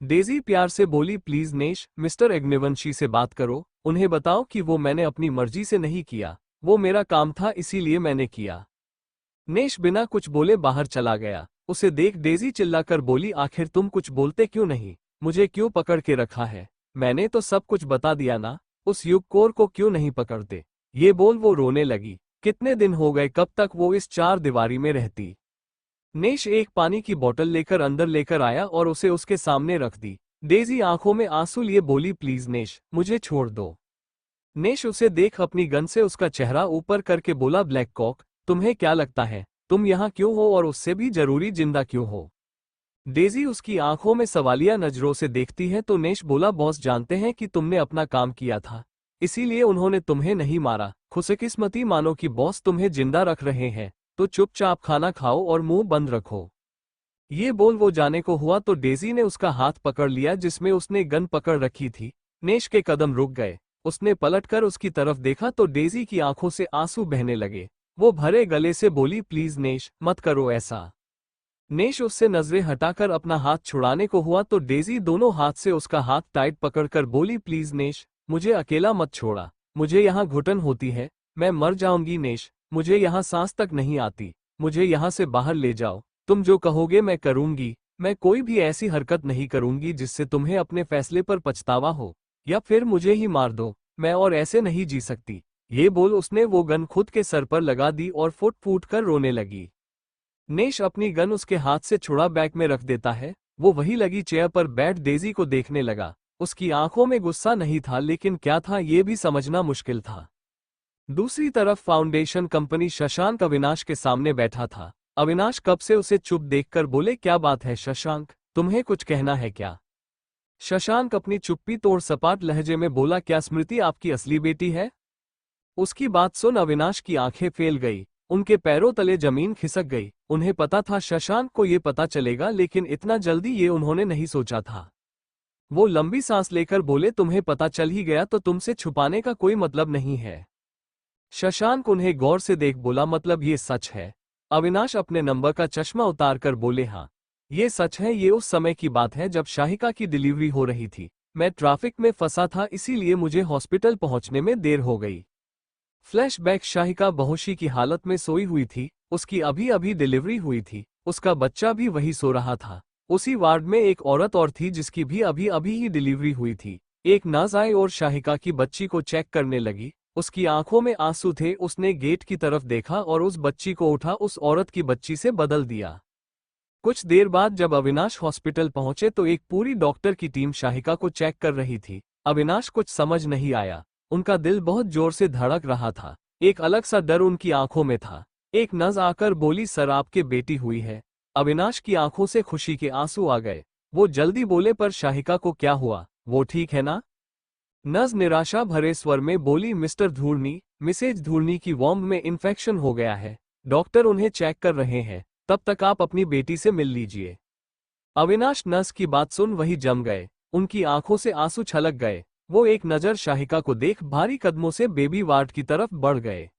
डेजी प्यार से बोली, प्लीज नेश, मिस्टर अग्निवंशी से बात करो, उन्हें बताओ कि वो मैंने अपनी मर्जी से नहीं किया, वो मेरा काम था इसीलिए मैंने किया। नेश बिना कुछ बोले बाहर चला गया। उसे देख डेजी चिल्लाकर बोली, आखिर तुम कुछ बोलते क्यों नहीं? मुझे क्यों पकड़ के रखा है? मैंने तो सब कुछ बता दिया ना। उस युगकोर को क्यों नहीं पकड़ते? ये बोल वो रोने लगी। कितने दिन हो गए, कब तक वो इस चार दीवारी में रहती? नेश एक पानी की बोतल लेकर अंदर लेकर आया और उसे उसके सामने रख दी। डेजी आंखों में आंसू लिए बोली, प्लीज नेश, मुझे छोड़ दो। नेश उसे देख अपनी गन से उसका चेहरा ऊपर करके बोला, ब्लैक कॉक, तुम्हें क्या लगता है तुम यहाँ क्यों हो और उससे भी जरूरी जिंदा क्यों हो? डेजी उसकी आंखों में सवालिया नजरों से देखती है तो नेश बोला, बॉस जानते हैं कि तुमने अपना काम किया था, इसीलिए उन्होंने तुम्हें नहीं मारा। खुशकिस्मती मानो कि बॉस तुम्हें जिंदा रख रहे हैं, तो चुपचाप खाना खाओ और मुंह बंद रखो। ये बोल वो जाने को हुआ तो डेजी ने उसका हाथ पकड़ लिया जिसमें उसने गन पकड़ रखी थी। नेश के कदम रुक गए। उसने पलटकर उसकी तरफ देखा तो डेजी की आंखों से आंसू बहने लगे। वो भरे गले से बोली, प्लीज नेश, मत करो ऐसा। नेश उससे नजरें हटाकर अपना हाथ छुड़ाने को हुआ तो डेजी दोनों हाथ से उसका हाथ टाइट पकड़कर बोली, प्लीज नेश, मुझे अकेला मत छोड़ा। मुझे यहाँ घुटन होती है, मैं मर जाऊंगी नेश, मुझे यहाँ सांस तक नहीं आती, मुझे यहाँ से बाहर ले जाओ। तुम जो कहोगे मैं करूंगी। मैं कोई भी ऐसी हरकत नहीं करूंगी जिससे तुम्हें अपने फैसले पर पछतावा हो, या फिर मुझे ही मार दो। मैं और ऐसे नहीं जी सकती। ये बोल उसने वो गन खुद के सर पर लगा दी और फुट फूट कर रोने लगी। नेश अपनी गन उसके हाथ से छुड़ा बैग में रख देता है। वो वही लगी चेयर पर बैठ डेजी को देखने लगा। उसकी आंखों में गुस्सा नहीं था, लेकिन क्या था ये भी समझना मुश्किल था। दूसरी तरफ फाउंडेशन कंपनी शशांक अविनाश के सामने बैठा था। अविनाश कब से उसे चुप देखकर बोले, क्या बात है शशांक, तुम्हें कुछ कहना है क्या? शशांक अपनी चुप्पी तोड़ सपाट लहजे में बोला, क्या स्मृति आपकी असली बेटी है? उसकी बात सुन अविनाश की आंखें फेल गई। उनके पैरों तले जमीन खिसक गई। उन्हें पता था शशांक को ये पता चलेगा, लेकिन इतना जल्दी ये उन्होंने नहीं सोचा था। वो लंबी सांस लेकर बोले, तुम्हें पता चल ही गया तो तुमसे छुपाने का कोई मतलब नहीं है। शशांक उन्हें गौर से देख बोला, मतलब ये सच है? अविनाश अपने नंबर का चश्मा उतारकर बोले, हाँ ये सच है। ये उस समय की बात है जब शाहिका की डिलीवरी हो रही थी। मैं ट्रैफिक में फंसा था, इसीलिए मुझे हॉस्पिटल पहुंचने में देर हो गई। फ्लैशबैक, शाहिका बेहोशी की हालत में सोई हुई थी। उसकी अभी अभी डिलीवरी हुई थी। उसका बच्चा भी वही सो रहा था। उसी वार्ड में एक औरत और थी जिसकी भी अभी अभी ही डिलीवरी हुई थी। एक नर्स आई और शाहिका की बच्ची को चेक करने लगी। उसकी आंखों में आंसू थे। उसने गेट की तरफ देखा और उस बच्ची को उठा उस औरत की बच्ची से बदल दिया। कुछ देर बाद जब अविनाश हॉस्पिटल पहुंचे तो एक पूरी डॉक्टर की टीम शाहिका को चेक कर रही थी। अविनाश कुछ समझ नहीं आया। उनका दिल बहुत जोर से धड़क रहा था। एक अलग सा डर उनकी आंखों में था। एक नर्स आकर बोली, सर आपके बेटी हुई है। अविनाश की आंखों से खुशी के आंसू आ गए। वो जल्दी बोले, पर शाहिका को क्या हुआ, वो ठीक है ना? नर्स निराशा भरे स्वर में बोली, मिस्टर धूर्नी, मिसेज धूर्नी की वॉम्ब में इन्फेक्शन हो गया है। डॉक्टर उन्हें चेक कर रहे हैं, तब तक आप अपनी बेटी से मिल लीजिए। अविनाश नर्स की बात सुन वही जम गए। उनकी आंखों से आंसू छलक गए। वो एक नजर शाहिका को देख भारी कदमों से बेबी वार्ड की तरफ बढ़ गए।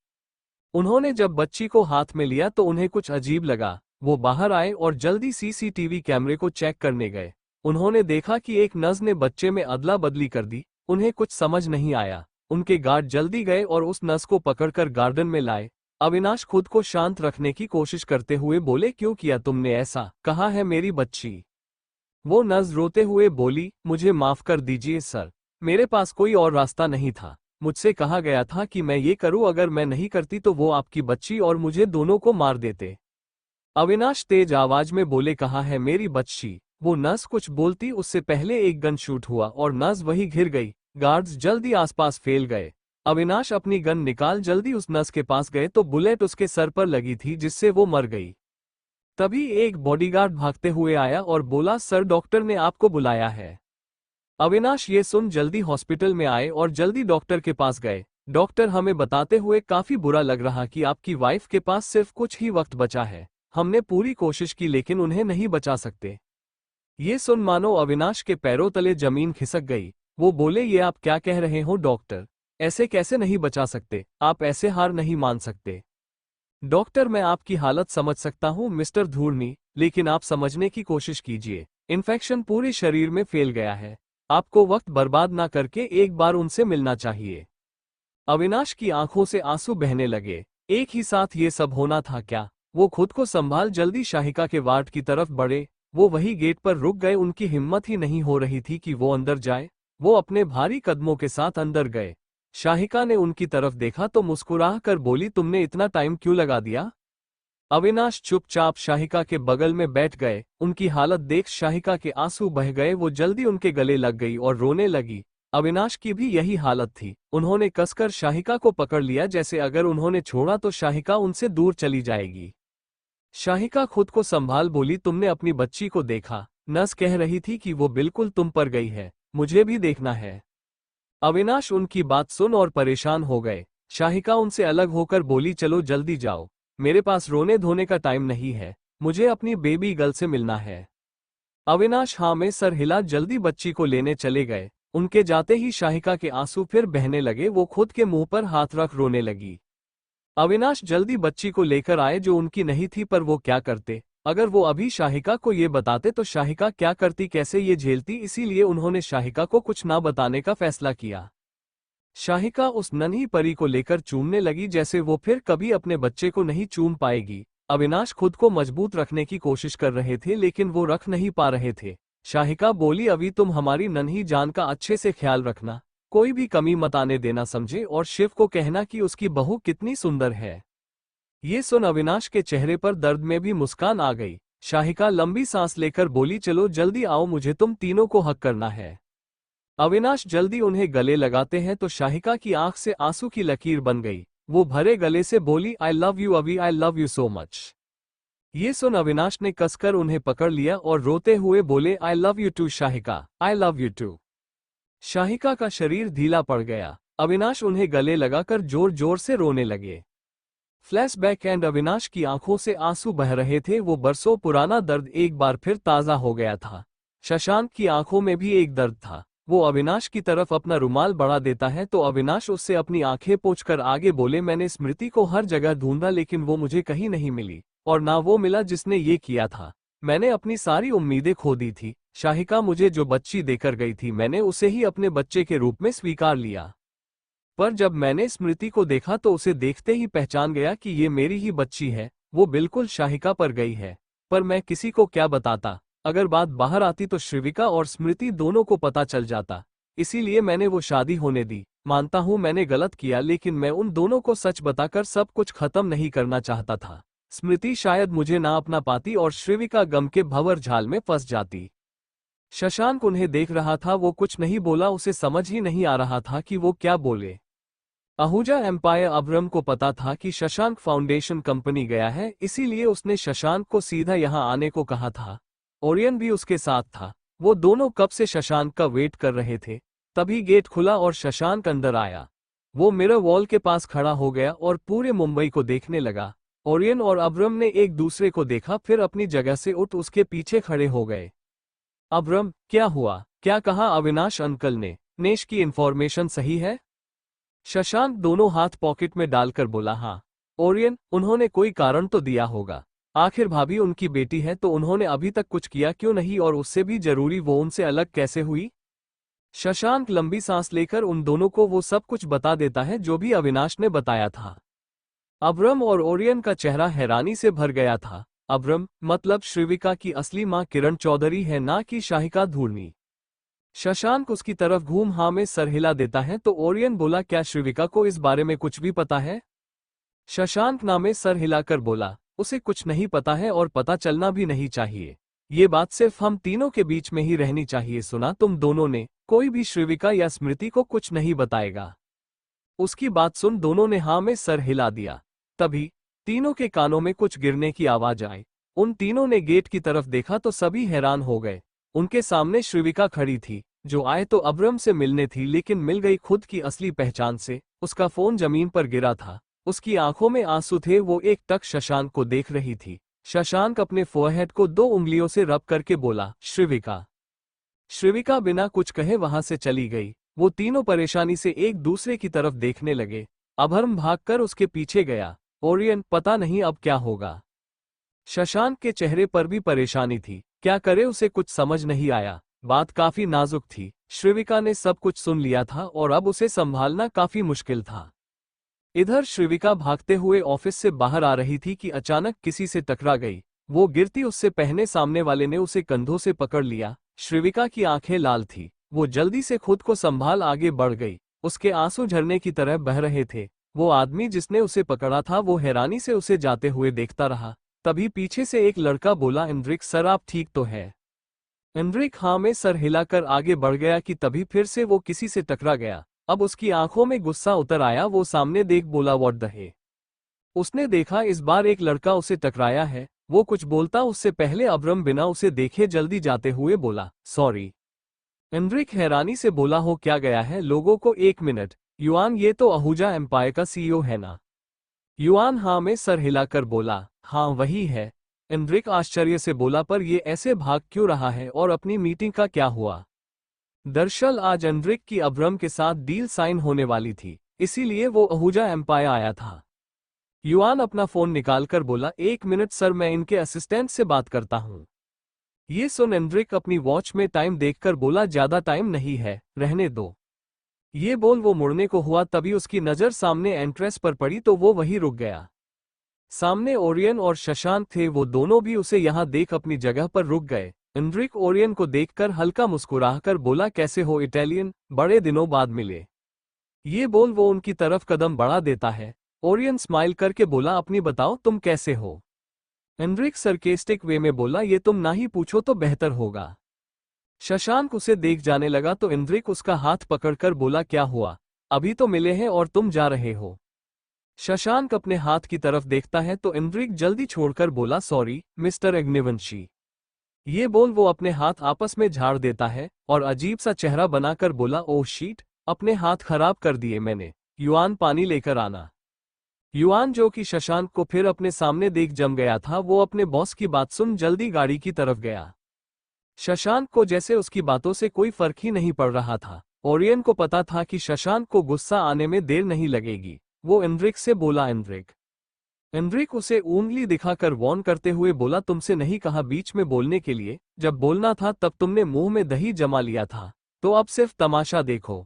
उन्होंने जब बच्ची को हाथ में लिया तो उन्हें कुछ अजीब लगा। वो बाहर आए और जल्दी सीसीटीवी कैमरे को चेक करने गए। उन्होंने देखा कि एक नर्स ने बच्चे में अदला बदली कर दी। उन्हें कुछ समझ नहीं आया। उनके गार्ड जल्दी गए और उस नर्स को पकड़कर गार्डन में लाए। अविनाश खुद को शांत रखने की कोशिश करते हुए बोले, क्यों किया तुमने ऐसा? कहाँ है मेरी बच्ची? वो नर्स रोते हुए बोली, मुझे माफ कर दीजिए सर, मेरे पास कोई और रास्ता नहीं था। मुझसे कहा गया था कि मैं ये करूं, अगर मैं नहीं करती तो वो आपकी बच्ची और मुझे दोनों को मार देते। अविनाश तेज आवाज में बोले, कहाँ है मेरी बच्ची? वो नर्स कुछ बोलती उससे पहले एक गन शूट हुआ और नर्स वही घिर गई। गार्ड्स जल्दी आसपास फैल गए। अविनाश अपनी गन निकाल जल्दी उस नर्स के पास गए तो बुलेट उसके सर पर लगी थी जिससे वो मर गई। तभी एक बॉडीगार्ड भागते हुए आया और बोला, सर डॉक्टर ने आपको बुलाया है। अविनाश ये सुन जल्दी हॉस्पिटल में आए और जल्दी डॉक्टर के पास गए। डॉक्टर हमें बताते हुए काफी बुरा लग रहा कि आपकी वाइफ के पास सिर्फ कुछ ही वक्त बचा है। हमने पूरी कोशिश की लेकिन उन्हें नहीं बचा सकते। ये सुन मानो अविनाश के पैरों तले जमीन खिसक गई। वो बोले, ये आप क्या कह रहे हो डॉक्टर? ऐसे कैसे नहीं बचा सकते? आप ऐसे हार नहीं मान सकते। डॉक्टर मैं आपकी हालत समझ सकता हूँ मिस्टर धूर्नी, लेकिन आप समझने की कोशिश कीजिए। इन्फेक्शन पूरे शरीर में फैल गया है। आपको वक्त बर्बाद ना करके एक बार उनसे मिलना चाहिए। अविनाश की आंखों से आंसू बहने लगे। एक ही साथ ये सब होना था क्या? वो खुद को संभाल जल्दी शाहिका के वार्ड की तरफ बढ़े। वो वही गेट पर रुक गए। उनकी हिम्मत ही नहीं हो रही थी कि वो अंदर जाए। वो अपने भारी कदमों के साथ अंदर गए। शाहिका ने उनकी तरफ देखा तो मुस्कुरा कर बोली, तुमने इतना टाइम क्यों लगा दिया? अविनाश चुपचाप शाहिका के बगल में बैठ गए। उनकी हालत देख शाहिका के आंसू बह गए। वो जल्दी उनके गले लग गई और रोने लगी। अविनाश की भी यही हालत थी। उन्होंने कसकर शाहिका को पकड़ लिया, जैसे अगर उन्होंने छोड़ा तो शाहिका उनसे दूर चली जाएगी। शाहिका खुद को संभाल बोली, तुमने अपनी बच्ची को देखा? नर्स कह रही थी कि वो बिल्कुल तुम पर गई है, मुझे भी देखना है। अविनाश उनकी बात सुन और परेशान हो गए। शाहिका उनसे अलग होकर बोली, चलो जल्दी जाओ, मेरे पास रोने धोने का टाइम नहीं है, मुझे अपनी बेबी गर्ल से मिलना है। अविनाश हाँ में सर हिला जल्दी बच्ची को लेने चले गए। उनके जाते ही शाहिका के आंसू फिर बहने लगे, वो खुद के मुंह पर हाथ रख रोने लगी। अविनाश जल्दी बच्ची को लेकर आए जो उनकी नहीं थी, पर वो क्या करते? अगर वो अभी शाहिका को ये बताते तो शाहिका क्या करती, कैसे ये झेलती, इसीलिए उन्होंने शाहिका को कुछ ना बताने का फैसला किया। शाहिका उस नन्ही परी को लेकर चूमने लगी जैसे वो फिर कभी अपने बच्चे को नहीं चूम पाएगी। अविनाश खुद को मजबूत रखने की कोशिश कर रहे थे लेकिन वो रख नहीं पा रहे थे। शाहिका बोली, अभी तुम हमारी नन्ही जान का अच्छे से ख्याल रखना, कोई भी कमी मत आने देना समझे, और शिव को कहना कि उसकी बहू कितनी सुंदर है। ये सुन अविनाश के चेहरे पर दर्द में भी मुस्कान आ गई। शाहिका लंबी सांस लेकर बोली, चलो जल्दी आओ, मुझे तुम तीनों को हक करना है। अविनाश जल्दी उन्हें गले लगाते हैं तो शाहिका की आंख से आंसू की लकीर बन गई। वो भरे गले से बोली, आई लव यू अभी, आई लव यू सो मच। ये सुन अविनाश ने कसकर उन्हें पकड़ लिया और रोते हुए बोले, I love you too Shahika, I love you too. Shahika का शरीर ढीला पड़ गया। अविनाश उन्हें गले लगाकर जोर जोर से रोने लगे। फ्लैशबैक एंड अविनाश की आंखों से आंसू बह रहे थे। वो बरसों पुराना दर्द एक बार फिर ताज़ा हो गया था। शशांक की आंखों में भी एक दर्द था। वो अविनाश की तरफ अपना रुमाल बढ़ा देता है तो अविनाश उससे अपनी आंखें पोंछकर आगे बोले, मैंने स्मृति को हर जगह ढूंढा लेकिन वो मुझे कहीं नहीं मिली, और ना वो मिला जिसने ये किया था। मैंने अपनी सारी उम्मीदें खो दी थी। शाहिका मुझे जो बच्ची देकर गई थी मैंने उसे ही अपने बच्चे के रूप में स्वीकार लिया, पर जब मैंने स्मृति को देखा तो उसे देखते ही पहचान गया कि ये मेरी ही बच्ची है। वो बिल्कुल शाहिका पर गई है, पर मैं किसी को क्या बताता? अगर बात बाहर आती तो श्रीविका और स्मृति दोनों को पता चल जाता, इसीलिए मैंने वो शादी होने दी। मानता हूँ मैंने गलत किया, लेकिन मैं उन दोनों को सच बताकर सब कुछ खत्म नहीं करना चाहता था। स्मृति शायद मुझे ना अपना पाती और श्रीविका गम के भंवर झाल में फंस जाती। शशांक उन्हें देख रहा था, वो कुछ नहीं बोला, उसे समझ ही नहीं आ रहा था कि वो क्या बोले। आहूजा एम्पायर अब्रम को पता था कि शशांक फाउंडेशन कंपनी गया है, इसीलिए उसने शशांक को सीधा यहां आने को कहा था। ओरियन भी उसके साथ था। वो दोनों कब से शशांक का वेट कर रहे थे। तभी गेट खुला और शशांक अंदर आया। वो मिरर वॉल के पास खड़ा हो गया और पूरे मुंबई को देखने लगा। ओरियन और अब्रम ने एक दूसरे को देखा, फिर अपनी जगह से उठ उसके पीछे खड़े हो गए। अब्रम, क्या हुआ? क्या कहा अविनाश अंकल ने? नेश की इंफॉर्मेशन सही है? शशांक दोनों हाथ पॉकेट में डालकर बोला, हाँ। ओरियन, उन्होंने कोई कारण तो दिया होगा। आखिर भाभी उनकी बेटी है तो उन्होंने अभी तक कुछ किया क्यों नहीं, और उससे भी जरूरी वो उनसे अलग कैसे हुई? शशांक लंबी सांस लेकर उन दोनों को वो सब कुछ बता देता है जो भी अविनाश ने बताया था। अब्रम और ओरियन का चेहरा हैरानी से भर गया था। अब्रम, मतलब श्रीविका की असली मां किरण चौधरी है, ना कि शाहिका धूर्मी? शशांक उसकी तरफ घूम हाँ में सर हिला देता है तो ओरियन बोला, क्या श्रीविका को इस बारे में कुछ भी पता है? शशांक ना में सर हिलाकर बोला, उसे कुछ नहीं पता है और पता चलना भी नहीं चाहिए। ये बात सिर्फ हम तीनों के बीच में ही रहनी चाहिए। सुना तुम दोनों ने? कोई भी श्रीविका या स्मृति को कुछ नहीं बताएगा। उसकी बात सुन दोनों ने हाँ में सर हिला दिया। तभी तीनों के कानों में कुछ गिरने की आवाज आई। उन तीनों ने गेट की तरफ देखा तो सभी हैरान हो गए। उनके सामने श्रीविका खड़ी थी, जो आए तो अब्रम से मिलने थी लेकिन मिल गई खुद की असली पहचान से। उसका फोन जमीन पर गिरा था, उसकी आंखों में आंसू थे। वो एक टक शशांक को देख रही थी। शशांक अपने फोरहेड को 2 उंगलियों से रब करके बोला, श्रीविका। श्रीविका बिना कुछ कहे वहां से चली गई। वो तीनों परेशानी से एक दूसरे की तरफ देखने लगे। अभर्म भागकर उसके पीछे गया। ओरियन, पता नहीं अब क्या होगा। शशांक के चेहरे पर भी परेशानी थी, क्या करे उसे कुछ समझ नहीं आया। बात काफी नाजुक थी। श्रीविका ने सब कुछ सुन लिया था और अब उसे संभालना काफी मुश्किल था। इधर श्रीविका भागते हुए ऑफिस से बाहर आ रही थी कि अचानक किसी से टकरा गई। वो गिरती उससे पहले सामने वाले ने उसे कंधों से पकड़ लिया। श्रीविका की आंखें लाल थी। वो जल्दी से खुद को संभाल आगे बढ़ गई। उसके आंसू झरने की तरह बह रहे थे। वो आदमी जिसने उसे पकड़ा था वो हैरानी से उसे जाते हुए देखता रहा। तभी पीछे से एक लड़का बोला, इंद्रिक सर आप ठीक तो है? इंद्रिक हाँ में सर हिलाकर आगे बढ़ गया कि तभी फिर से वो किसी से टकरा गया। अब उसकी आंखों में गुस्सा उतर आया। वो सामने देख बोला, व्हाट द हे। उसने देखा इस बार एक लड़का उसे टकराया है। वो कुछ बोलता उससे पहले अब्रम बिना उसे देखे जल्दी जाते हुए बोला, सॉरी। एनरिक हैरानी से बोला, हो क्या गया है लोगों को? 1 मिनट। युआन, ये तो अहूजा एम्पायर का सीईओ है ना? युआन हाँ में सर हिलाकर बोला, हाँ वही है। एनरिक आश्चर्य से बोला, पर ये ऐसे भाग क्यों रहा है और अपनी मीटिंग का क्या हुआ? दरअसल आज एनरिक की अब्रम के साथ डील साइन होने वाली थी, इसीलिए वो अहूजा एम्पायर आया था। युआन अपना फोन निकालकर बोला, 1 मिनट सर, मैं इनके असिस्टेंट से बात करता हूँ। ये सुन एनरिक अपनी वॉच में टाइम देखकर बोला, ज्यादा टाइम नहीं है, रहने दो। ये बोल वो मुड़ने को हुआ, तभी उसकी नजर सामने एंट्रेंस पर पड़ी तो वो वहीं रुक गया। सामने ओरियन और शशांक थे, वो दोनों भी उसे यहां देख अपनी जगह पर रुक गए। एनरिक ओरियन को देखकर हल्का मुस्कुराकर बोला, कैसे हो इटालियन, बड़े दिनों बाद मिले। ये बोल वो उनकी तरफ कदम बढ़ा देता है। ओरियन स्माइल करके बोला, अपनी बताओ, तुम कैसे हो? एनरिक सरकेस्टिक वे में बोला, ये तुम ना ही पूछो तो बेहतर होगा। शशांक उसे देख जाने लगा तो एनरिक उसका हाथ पकड़कर बोला, क्या हुआ? अभी तो मिले हैं और तुम जा रहे हो। शशांक अपने हाथ की तरफ देखता है तो एनरिक जल्दी छोड़कर बोला, सॉरी मिस्टर अग्निवंशी। ये बोल वो अपने हाथ आपस में झाड़ देता है और अजीब सा चेहरा बनाकर बोला, ओह शीट, अपने हाथ खराब कर दिए मैंने। युआन, पानी लेकर आना। युआन, जो कि शशांक को फिर अपने सामने देख जम गया था, वो अपने बॉस की बात सुन जल्दी गाड़ी की तरफ गया। शशांक को जैसे उसकी बातों से कोई फर्क ही नहीं पड़ रहा था। ओरियन को पता था कि शशांक को गुस्सा आने में देर नहीं लगेगी। वो एनरिक से बोला, एनरिक। एनरिक उसे उंगली दिखाकर वॉर्न करते हुए बोला, तुमसे नहीं कहा बीच में बोलने के लिए? जब बोलना था तब तुमने मुंह में दही जमा लिया था, तो अब सिर्फ तमाशा देखो।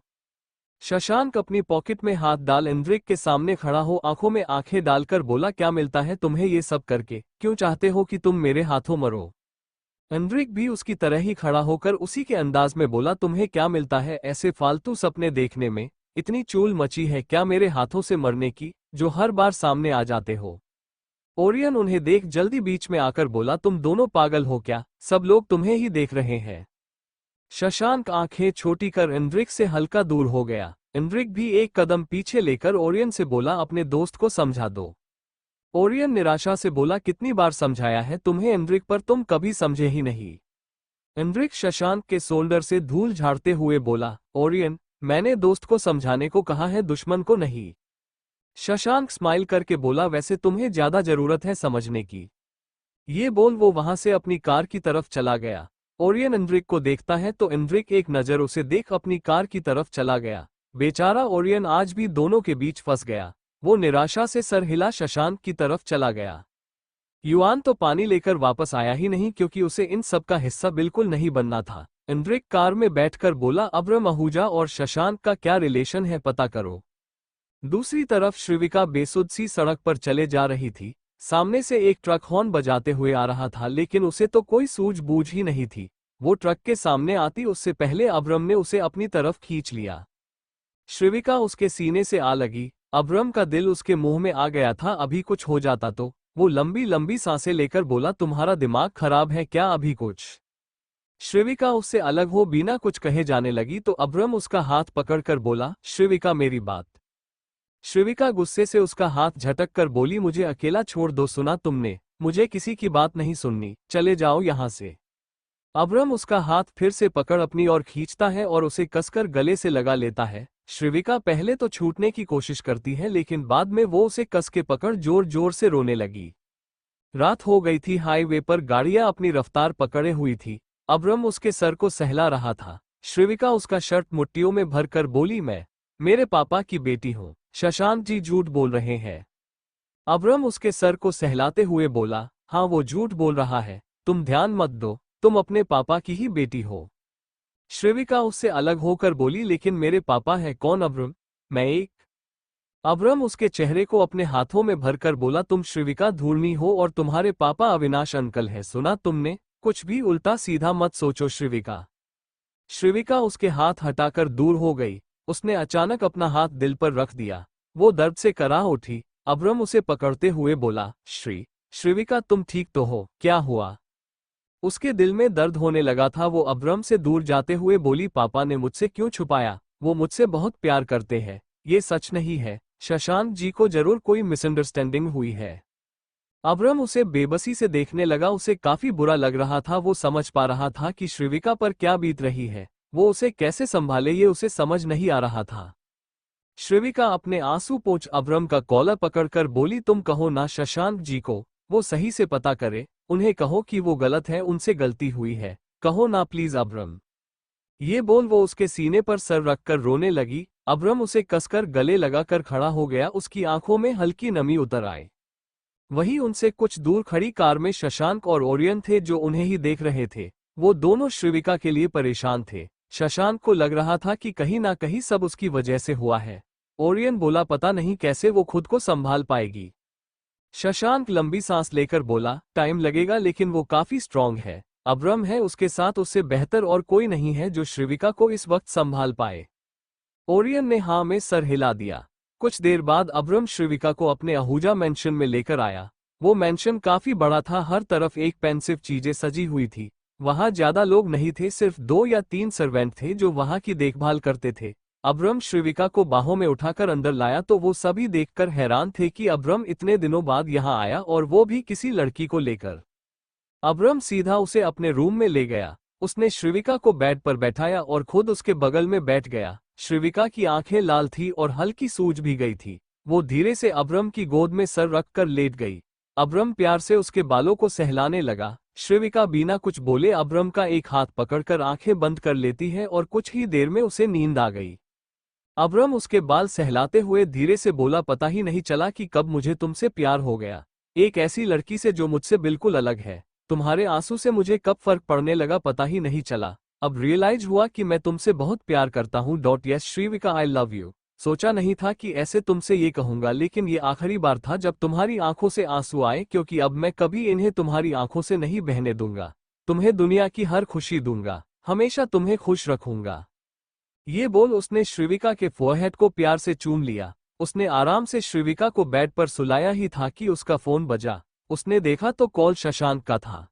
शशांक अपनी पॉकेट में हाथ डाल एनरिक के सामने खड़ा हो आंखों में आंखें डालकर बोला, क्या मिलता है तुम्हें ये सब करके? क्यों चाहते हो कि तुम मेरे हाथों मरो? एनरिक भी उसकी तरह ही खड़ा होकर उसी के अंदाज में बोला, तुम्हें क्या मिलता है ऐसे फालतू सपने देखने में? इतनी चूल मची है क्या मेरे हाथों से मरने की, जो हर बार सामने आ जाते हो? ओरियन उन्हें देख जल्दी बीच में आकर बोला, तुम दोनों पागल हो क्या? सब लोग तुम्हें ही देख रहे हैं। शशांक आंखें छोटी कर एनरिक से हल्का दूर हो गया। एनरिक भी एक कदम पीछे लेकर ओरियन से बोला, अपने दोस्त को समझा दो। ओरियन निराशा से बोला, कितनी बार समझाया है तुम्हें एनरिक, पर तुम कभी समझे ही नहीं। एनरिक शशांक के शोल्डर से धूल झाड़ते हुए बोला, ओरियन, मैंने दोस्त को समझाने को कहा है, दुश्मन को नहीं। शशांक स्माइल करके बोला, वैसे तुम्हें ज्यादा जरूरत है समझने की। ये बोल वो वहां से अपनी कार की तरफ चला गया। ओरियन एनरिक को देखता है तो एनरिक एक नजर उसे देख अपनी कार की तरफ चला गया। बेचारा ओरियन आज भी दोनों के बीच फंस गया। वो निराशा से सर हिला शशांक की तरफ चला गया। युआन तो पानी लेकर वापस आया ही नहीं, क्योंकि उसे इन सब का हिस्सा बिल्कुल नहीं बनना था। एनरिक कार में बैठकर बोला, अब्रम आहूजा और शशांक का क्या रिलेशन है पता करो। दूसरी तरफ श्रीविका बेसुध सी सड़क पर चले जा रही थी। सामने से एक ट्रक हॉर्न बजाते हुए आ रहा था, लेकिन उसे तो कोई सूझबूझ ही नहीं थी। वो ट्रक के सामने आती उससे पहले अब्रम ने उसे अपनी तरफ खींच लिया। श्रीविका उसके सीने से आ लगी। अब्रम का दिल उसके मुंह में आ गया था, अभी कुछ हो जाता तो। वो लंबी लंबी सांसें लेकर बोला, तुम्हारा दिमाग खराब है क्या अभी कुछ? श्रीविका उससे अलग हो बिना कुछ कहे जाने लगी तो अब्रम उसका हाथ पकड़कर बोला, श्रीविका मेरी बात। श्रीविका गुस्से से उसका हाथ झटक कर बोली, मुझे अकेला छोड़ दो, सुना तुमने? मुझे किसी की बात नहीं सुननी, चले जाओ यहां से। अब्रम उसका हाथ फिर से पकड़ अपनी ओर खींचता है और उसे कसकर गले से लगा लेता है। श्रीविका पहले तो छूटने की कोशिश करती है, लेकिन बाद में वो उसे कस के पकड़ जोर जोर से रोने लगी। रात हो गई थी, हाईवे पर गाड़ियां अपनी रफ्तार पकड़े हुई थी। अब्रम उसके सर को सहला रहा था। श्रीविका उसका शर्ट मुट्ठियों में भरकर बोली, मैं मेरे पापा की बेटी हूं। शशांक जी झूठ बोल रहे हैं। अब्रम उसके सर को सहलाते हुए बोला, हाँ वो झूठ बोल रहा है, तुम ध्यान मत दो, तुम अपने पापा की ही बेटी हो। श्रीविका उससे अलग होकर बोली, लेकिन मेरे पापा है कौन अब्रम? मैं एक। अब्रम उसके चेहरे को अपने हाथों में भरकर बोला, तुम श्रीविका धूर्णी हो और तुम्हारे पापा अविनाश अंकल है, सुना तुमने? कुछ भी उल्टा सीधा मत सोचो श्रीविका। श्रीविका उसके हाथ हटाकर दूर हो गई। उसने अचानक अपना हाथ दिल पर रख दिया। वो दर्द से कराह उठी। अब्रम उसे पकड़ते हुए बोला, श्रीविका तुम ठीक तो हो? क्या हुआ? उसके दिल में दर्द होने लगा था। वो अब्रम से दूर जाते हुए बोली, पापा ने मुझसे क्यों छुपाया? वो मुझसे बहुत प्यार करते हैं। ये सच नहीं है। शशांक जी को जरूर कोई मिसअंडरस्टैंडिंग हुई है। अब्रम उसे बेबसी से देखने लगा। उसे काफी बुरा लग रहा था। वो समझ पा रहा था कि श्रीविका पर क्या बीत रही है। वो उसे कैसे संभाले ये उसे समझ नहीं आ रहा था। श्रीविका अपने आंसू पोंछ अब्रम का कॉलर पकड़कर बोली, तुम कहो ना शशांक जी को वो सही से पता करे। उन्हें कहो कि वो गलत है, उनसे गलती हुई है। कहो ना प्लीज अब्रम। ये बोल वो उसके सीने पर सर रखकर रोने लगी। अब्रम उसे कसकर गले लगाकर खड़ा हो गया। उसकी आंखों में हल्की नमी उतर आई। वहीं उनसे कुछ दूर खड़ी कार में शशांक और ओरियन थे जो उन्हें ही देख रहे थे। वो दोनों श्रीविका के लिए परेशान थे। शशांक को लग रहा था कि कहीं ना कहीं सब उसकी वजह से हुआ है। ओरियन बोला, पता नहीं कैसे वो खुद को संभाल पाएगी। शशांक लंबी सांस लेकर बोला, टाइम लगेगा लेकिन वो काफी स्ट्रांग है। अब्रम है उसके साथ, उससे बेहतर और कोई नहीं है जो श्रीविका को इस वक्त संभाल पाए। ओरियन ने हाँ में सर हिला दिया। कुछ देर बाद अब्रम श्रीविका को अपने आहूजा मेंशन में लेकर आया। वो मेंशन काफी बड़ा था। हर तरफ एक पेंसिव चीजें सजी हुई थी। वहां ज्यादा लोग नहीं थे, सिर्फ 2 या 3 सर्वेंट थे जो वहां की देखभाल करते थे। अब्रम श्रीविका को बाहों में उठाकर अंदर लाया तो वो सभी देखकर हैरान थे कि अब्रम इतने दिनों बाद यहाँ आया और वो भी किसी लड़की को लेकर। अब्रम सीधा उसे अपने रूम में ले गया। उसने श्रीविका को बेड पर बैठाया और खुद उसके बगल में बैठ गया। श्रीविका की आंखें लाल थी और हल्की सूज भी गई थी। वो धीरे से अब्रम की गोद में सर रखकर लेट गई। अब्रम प्यार से उसके बालों को सहलाने लगा। श्रीविका बिना कुछ बोले अब्रम का एक हाथ पकड़कर आंखें बंद कर लेती है और कुछ ही देर में उसे नींद आ गई। अब्रम उसके बाल सहलाते हुए धीरे से बोला, पता ही नहीं चला कि कब मुझे तुमसे प्यार हो गया। एक ऐसी लड़की से जो मुझसे बिल्कुल अलग है। तुम्हारे आंसू से मुझे कब फर्क पड़ने लगा पता ही नहीं चला। अब रियलाइज हुआ कि मैं तुमसे बहुत प्यार करता हूँ। Yes Shrivika, I love you. सोचा नहीं था कि ऐसे तुमसे ये कहूंगा, लेकिन ये आखिरी बार था जब तुम्हारी आंखों से आंसू आए, क्योंकि अब मैं कभी इन्हें तुम्हारी आंखों से नहीं बहने दूंगा। तुम्हें दुनिया की हर खुशी दूंगा, हमेशा तुम्हें खुश रखूंगा। ये बोल उसने श्रीविका के फोरहेड को प्यार से चूम लिया। उसने आराम से श्रीविका को बेड पर सुलाया ही था कि उसका फोन बजा। उसने देखा तो कॉल शशांक का था।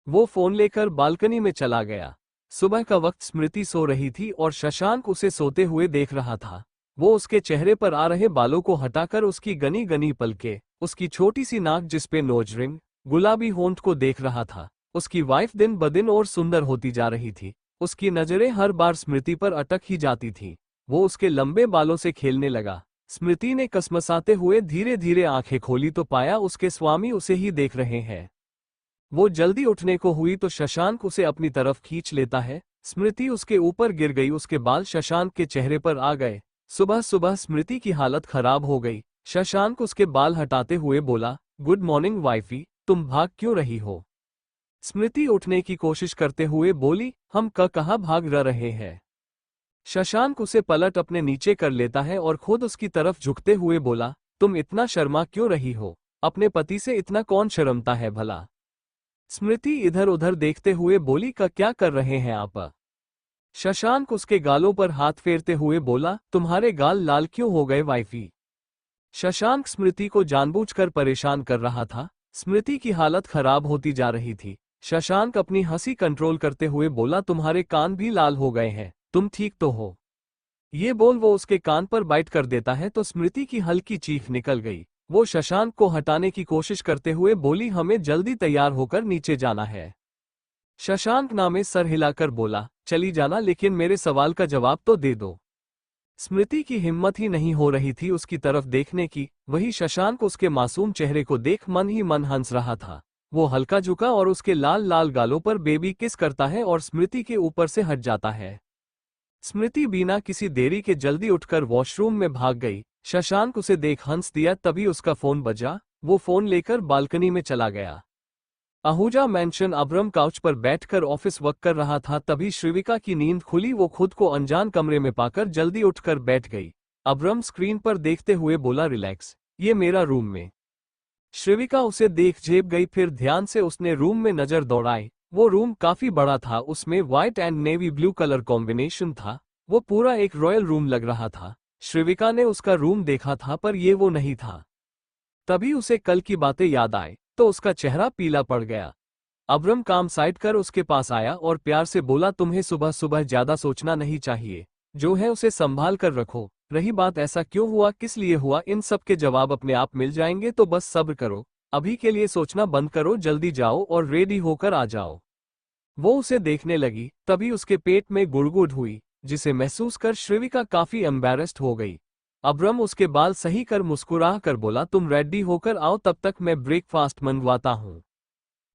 वो फोन लेकर बालकनी में चला गया। सुबह का वक्त स्मृति सो रही थी और शशांक उसे सोते हुए देख रहा था। वो उसके चेहरे पर आ रहे बालों को हटाकर उसकी गनी गनी पलके, उसकी छोटी सी नाक जिसपे नोज रिंग, गुलाबी होंठ को देख रहा था। उसकी वाइफ दिन ब दिन और सुंदर होती जा रही थी। उसकी नजरें हर बार स्मृति पर अटक ही जाती थी। वो उसके लंबे बालों से खेलने लगा। स्मृति ने कसमसाते हुए धीरे धीरे आंखें खोली तो पाया उसके स्वामी उसे ही देख रहे हैं। वो जल्दी उठने को हुई तो शशांक उसे अपनी तरफ खींच लेता है। स्मृति उसके ऊपर गिर गई। उसके बाल शशांक के चेहरे पर आ गए। सुबह सुबह स्मृति की हालत खराब हो गई। शशांक उसके बाल हटाते हुए बोला, गुड मॉर्निंग वाइफी, तुम भाग क्यों रही हो? स्मृति उठने की कोशिश करते हुए बोली, हम कहाँ भाग रहे हैं? शशांक उसे पलट अपने नीचे कर लेता है और खुद उसकी तरफ झुकते हुए बोला, तुम इतना शर्मा क्यों रही हो? अपने पति से इतना कौन शर्मता है भला? स्मृति इधर उधर देखते हुए बोली, क्या कर रहे हैं आप? शशांक उसके गालों पर हाथ फेरते हुए बोला, तुम्हारे गाल लाल क्यों हो गए वाइफी? शशांक स्मृति को जानबूझकर परेशान कर रहा था। स्मृति की हालत खराब होती जा रही थी। शशांक अपनी हंसी कंट्रोल करते हुए बोला, तुम्हारे कान भी लाल हो गए हैं, तुम ठीक तो हो? ये बोल वो उसके कान पर बाइट कर देता है तो स्मृति की हल्की चीख निकल गई। वो शशांक को हटाने की कोशिश करते हुए बोली, हमें जल्दी तैयार होकर नीचे जाना है। शशांक नामे सर हिलाकर बोला, चली जाना, लेकिन मेरे सवाल का जवाब तो दे दो। स्मृति की हिम्मत ही नहीं हो रही थी उसकी तरफ देखने की। वही शशांक उसके मासूम चेहरे को देख मन ही मन हंस रहा था। वो हल्का झुका और उसके लाल लाल गालों पर बेबी किस करता है और स्मृति के ऊपर से हट जाता है। स्मृति बिना किसी देरी के जल्दी उठकर वॉशरूम में भाग गई। शशांक उसे देख हंस दिया। तभी उसका फोन बजा। वो फोन लेकर बालकनी में चला गया। आहूजा मैंशन अब्रम काउच पर बैठकर ऑफिस वर्क कर रहा था। तभी श्रीविका की नींद खुली। वो खुद को अनजान कमरे में पाकर जल्दी उठकर बैठ गई। अब्रम स्क्रीन पर देखते हुए बोला, रिलैक्स, ये मेरा रूम में। श्रीविका उसे देख झेप गई। फिर ध्यान से उसने रूम में नजर दौड़ाई। वो रूम काफी बड़ा था। उसमें white and navy blue colour combination था। वो पूरा एक रॉयल रूम लग रहा था। श्रीविका ने उसका रूम देखा था पर ये वो नहीं था। तभी उसे कल की बातें याद आए तो उसका चेहरा पीला पड़ गया। अब्रम काम साइड कर उसके पास आया और प्यार से बोला, तुम्हें सुबह सुबह ज्यादा सोचना नहीं चाहिए। जो है उसे संभाल कर रखो। रही बात ऐसा क्यों हुआ, किस लिए हुआ, इन सब के जवाब अपने आप मिल जाएंगे, तो बस सब्र करो। अभी के लिए सोचना बंद करो, जल्दी जाओ और रेडी होकर आ जाओ। वो उसे देखने लगी, तभी उसके पेट में गुड़गुड़ हुई, जिसे महसूस कर श्रीविका काफी एम्बैरेस्ड हो गई। अब्रम उसके बाल सही कर मुस्कुरा कर बोला, तुम रेडी होकर आओ, तब तक मैं ब्रेकफास्ट मंगवाता हूँ।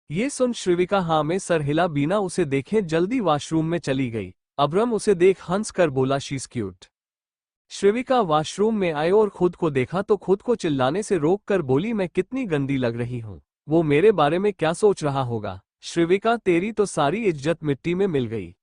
ये सुन श्रीविका हाँ में सर हिला बिना उसे देखे जल्दी वॉशरूम में चली गई। अब्रम उसे देख हंस कर बोला, शीज क्यूट। श्रीविका वॉशरूम में आई और खुद को देखा तो खुद को चिल्लाने से रोक कर बोली, मैं कितनी गंदी लग रही हूँ। वो मेरे बारे में क्या सोच रहा होगा। श्रीविका, तेरी तो सारी इज्जत मिट्टी में मिल गई।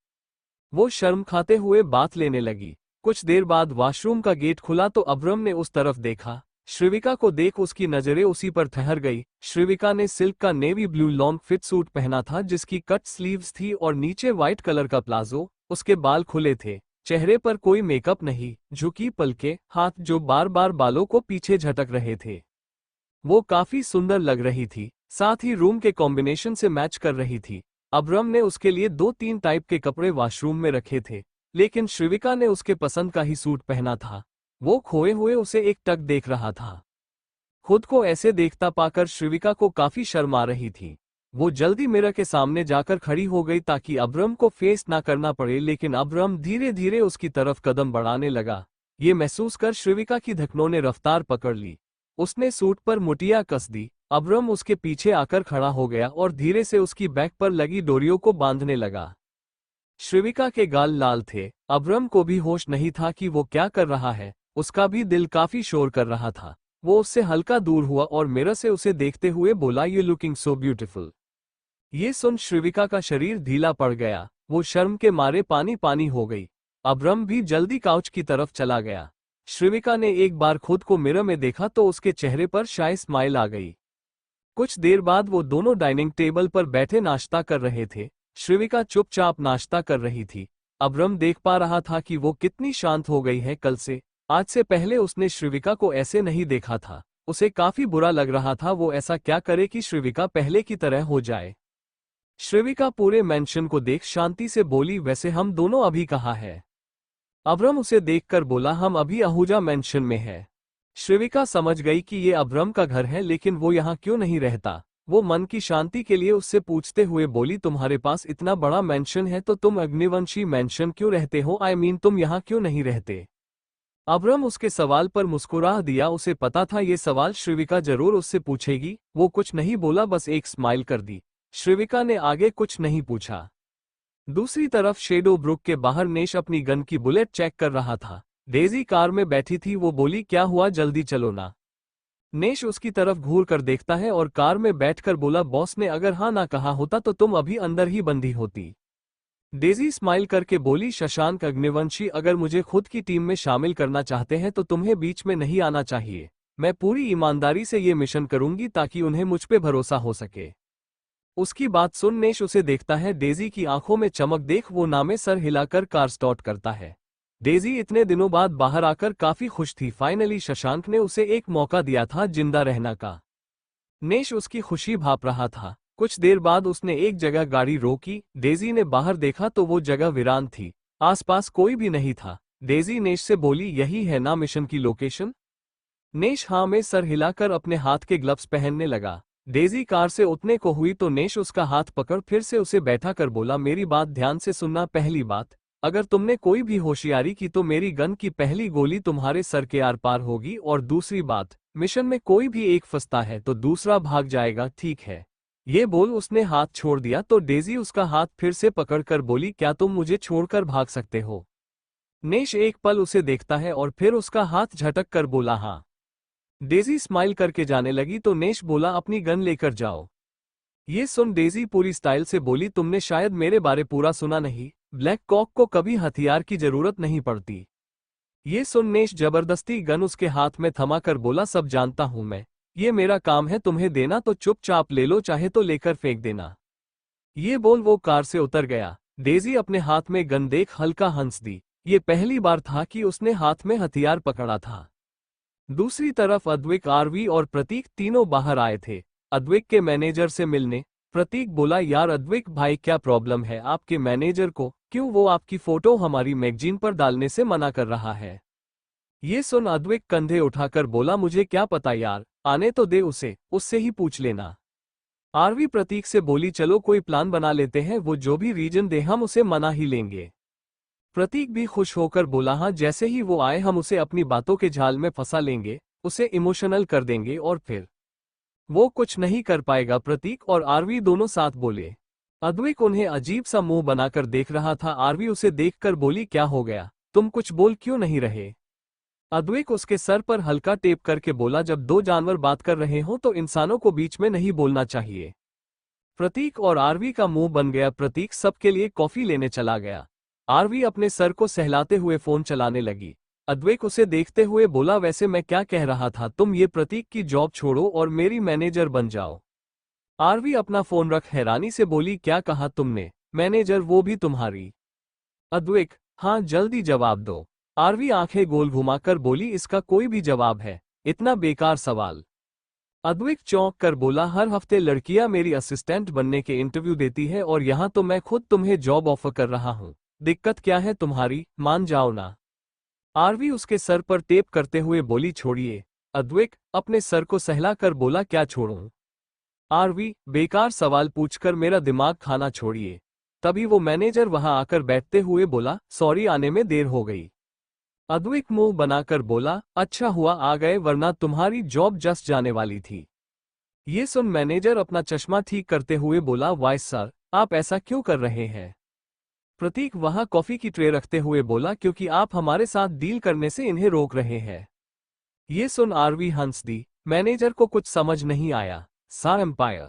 वो शर्म खाते हुए बात लेने लगी। कुछ देर बाद वॉशरूम का गेट खुला तो अब्रम ने उस तरफ देखा। श्रीविका को देख उसकी नजरें उसी पर ठहर गई। श्रीविका ने सिल्क का navy blue long fit suit पहना था जिसकी कट स्लीव्स थी और नीचे व्हाइट कलर का प्लाजो। उसके बाल खुले थे, चेहरे पर कोई मेकअप नहीं, झुकी पलकें, हाथ जो बार बार बालों को पीछे झटक रहे थे। वो काफी सुंदर लग रही थी, साथ ही रूम के कॉम्बिनेशन से मैच कर रही थी। अब्रम ने उसके लिए 2-3 टाइप के कपड़े वॉशरूम में रखे थे, लेकिन श्रीविका ने उसके पसंद का ही सूट पहना था। वो खोए हुए उसे एक टक देख रहा था। खुद को ऐसे देखता पाकर श्रीविका को काफी शर्म आ रही थी। वो जल्दी मिरर के सामने जाकर खड़ी हो गई ताकि अब्रम को फेस ना करना पड़े, लेकिन अब्रम धीरे धीरे उसकी तरफ कदम बढ़ाने लगा। ये महसूस कर श्रीविका की धड़कनों ने रफ्तार पकड़ ली। उसने सूट पर मुठिया कस दी। अब्रम उसके पीछे आकर खड़ा हो गया और धीरे से उसकी बैक पर लगी डोरियों को बांधने लगा। श्रीविका के गाल लाल थे। अब्रम को भी होश नहीं था कि वो क्या कर रहा है। उसका भी दिल काफी शोर कर रहा था। वो उससे हल्का दूर हुआ और मिरर से उसे देखते हुए बोला, यू लुकिंग सो ब्यूटीफुल। ये सुन श्रीविका का शरीर ढीला पड़ गया। वो शर्म के मारे पानी पानी हो गई। अब्रम भी जल्दी काउच की तरफ चला गया। श्रीविका ने एक बार खुद को मिरर में देखा तो उसके चेहरे पर शाय स्माइल आ गई। कुछ देर बाद वो दोनों डाइनिंग टेबल पर बैठे नाश्ता कर रहे थे। श्रीविका चुपचाप नाश्ता कर रही थी। अब्रम देख पा रहा था कि वो कितनी शांत हो गई है कल से। आज से पहले उसने श्रीविका को ऐसे नहीं देखा था। उसे काफी बुरा लग रहा था वो ऐसा क्या करे कि श्रीविका पहले की तरह हो जाए। श्रीविका पूरे मेंशन को देख शांति से बोली, वैसे हम दोनों अभी कहाँ है? अब्रम उसे देखकर बोला, हम अभी आहूजा मेंशन में है। श्रीविका समझ गई कि ये अब्रम का घर है, लेकिन वो यहाँ क्यों नहीं रहता। वो मन की शांति के लिए उससे पूछते हुए बोली, तुम्हारे पास इतना बड़ा मेंशन है तो तुम अग्निवंशी मेंशन क्यों रहते हो? तुम यहाँ क्यों नहीं रहते? अब्रम उसके सवाल पर मुस्कुरा दिया। उसे पता था ये सवाल श्रीविका जरूर उससे पूछेगी। वो कुछ नहीं बोला, बस एक स्माइल कर दी। श्रीविका ने आगे कुछ नहीं पूछा। दूसरी तरफ शेडो ब्रुक के बाहर नेश अपनी गन की बुलेट चेक कर रहा था। डेजी कार में बैठी थी। वो बोली, क्या हुआ, जल्दी चलो ना। नेश उसकी तरफ घूर कर देखता है और कार में बैठकर बोला, बॉस ने अगर हाँ ना कहा होता तो तुम अभी अंदर ही बंधी होती। डेजी स्माइल करके बोली, शशांक अग्निवंशी, अगर मुझे खुद की टीम में शामिल करना चाहते हैं तो तुम्हें बीच में नहीं आना चाहिए। मैं पूरी ईमानदारी से ये मिशन करूंगी ताकि उन्हें मुझ पे भरोसा हो सके। उसकी बात सुन नेश उसे देखता है। डेजी की आंखों में चमक देख वो नामे सर हिलाकर कार स्टार्ट करता है। डेजी इतने दिनों बाद बाहर आकर काफी खुश थी। फाइनली शशांक ने उसे एक मौका दिया था जिंदा रहना का। नेश उसकी खुशी भाप रहा था। कुछ देर बाद उसने एक जगह गाड़ी रोकी। डेजी ने बाहर देखा तो वो जगह वीरान थी। आसपास कोई भी नहीं था। डेजी नेश से बोली, यही है ना मिशन की लोकेशन? नेश हाँ में सर हिलाकर अपने हाथ के ग्लव्स पहनने लगा। डेजी कार से उतरने को हुई तो नेश उसका हाथ पकड़ फिर से उसे बैठा कर बोला, मेरी बात ध्यान से सुनना। पहली बात, अगर तुमने कोई भी होशियारी की तो मेरी गन की पहली गोली तुम्हारे सर के आर पार होगी। और दूसरी बात, मिशन में कोई भी एक फंसता है तो दूसरा भाग जाएगा, ठीक है? ये बोल उसने हाथ छोड़ दिया तो डेजी उसका हाथ फिर से पकड़कर बोली, क्या तुम मुझे छोड़कर भाग सकते हो? नेश एक पल उसे देखता है और फिर उसका हाथ झटक कर बोला, हाँ। डेजी स्माइल करके जाने लगी तो नेश बोला, अपनी गन लेकर जाओ। ये सुन डेजी पूरी स्टाइल से बोली, तुमने शायद मेरे बारे पूरा सुना नहीं। ब्लैक कॉक को कभी हथियार की जरूरत नहीं पड़ती। ये सुन नेश जबरदस्ती गन उसके हाथ में थमा कर बोला, सब जानता हूं मैं, ये मेरा काम है, तुम्हें देना तो चुपचाप ले लो, चाहे तो लेकर फेंक देना। ये बोल वो कार से उतर गया। डेजी अपने हाथ में गन देख हल्का हंस दी। ये पहली बार था कि उसने हाथ में हथियार पकड़ा था। दूसरी तरफ अद्विक, आरवी और प्रतीक तीनों बाहर आए थे अद्विक के मैनेजर से मिलने। प्रतीक बोला, यार अद्विक भाई, क्या प्रॉब्लम है आपके मैनेजर को? क्यों वो आपकी फोटो हमारी मैगजीन पर डालने से मना कर रहा है? ये सुन अद्वैक कंधे उठाकर बोला, मुझे क्या पता यार, आने तो दे उसे, उससे ही पूछ लेना। आरवी प्रतीक से बोली, चलो कोई प्लान बना लेते हैं, वो जो भी रीजन दे हम उसे मना ही लेंगे। प्रतीक भी खुश होकर बोला, हाँ जैसे ही वो आए हम उसे अपनी बातों के जाल में फंसा लेंगे, उसे इमोशनल कर देंगे और फिर वो कुछ नहीं कर पाएगा। प्रतीक और आरवी दोनों साथ बोले। अद्वैक उन्हें अजीब सा मुंह बनाकर देख रहा था। आरवी उसे देखकर बोली, क्या हो गया, तुम कुछ बोल क्यों नहीं रहे? अद्वैक उसके सर पर हल्का टेप करके बोला, जब दो जानवर बात कर रहे हों तो इंसानों को बीच में नहीं बोलना चाहिए। प्रतीक और आरवी का मुंह बन गया। प्रतीक सबके लिए कॉफी लेने चला गया। आरवी अपने सर को सहलाते हुए फोन चलाने लगी। अद्वैक उसे देखते हुए बोला, वैसे मैं क्या कह रहा था, तुम ये प्रतीक की जॉब छोड़ो और मेरी मैनेजर बन जाओ। आरवी अपना फोन रख हैरानी से बोली, क्या कहा तुमने, मैनेजर, वो भी तुम्हारी? अद्वैक, हाँ जल्दी जवाब दो। आरवी आंखें गोल घुमाकर बोली, इसका कोई भी जवाब है, इतना बेकार सवाल? अद्वैक चौंक कर बोला, हर हफ्ते लड़कियां मेरी असिस्टेंट बनने के इंटरव्यू देती है और यहां तो मैं खुद तुम्हें जॉब ऑफर कर रहा हूं। दिक्कत क्या है तुम्हारी, मान जाओ ना। आरवी उसके सर पर टेप करते हुए बोली, छोड़िए। अद्वैक अपने सर को सहला कर बोला, क्या छोड़ूं? आरवी, बेकार सवाल पूछकर मेरा दिमाग खाना छोड़िए। तभी वो मैनेजर वहां आकर बैठते हुए बोला, सॉरी आने में देर हो गई। अद्वैक मुंह बनाकर बोला, अच्छा हुआ आ गए, वरना तुम्हारी जॉब जस्ट जाने वाली थी। ये सुन मैनेजर अपना चश्मा ठीक करते हुए बोला, वाइस सर, आप ऐसा क्यों कर रहे हैं? प्रतीक वहां कॉफी की ट्रे रखते हुए बोला, क्योंकि आप हमारे साथ डील करने से इन्हें रोक रहे हैं। ये सुन आरवी हंस दी। मैनेजर को कुछ समझ नहीं आया। सा एम्पायर।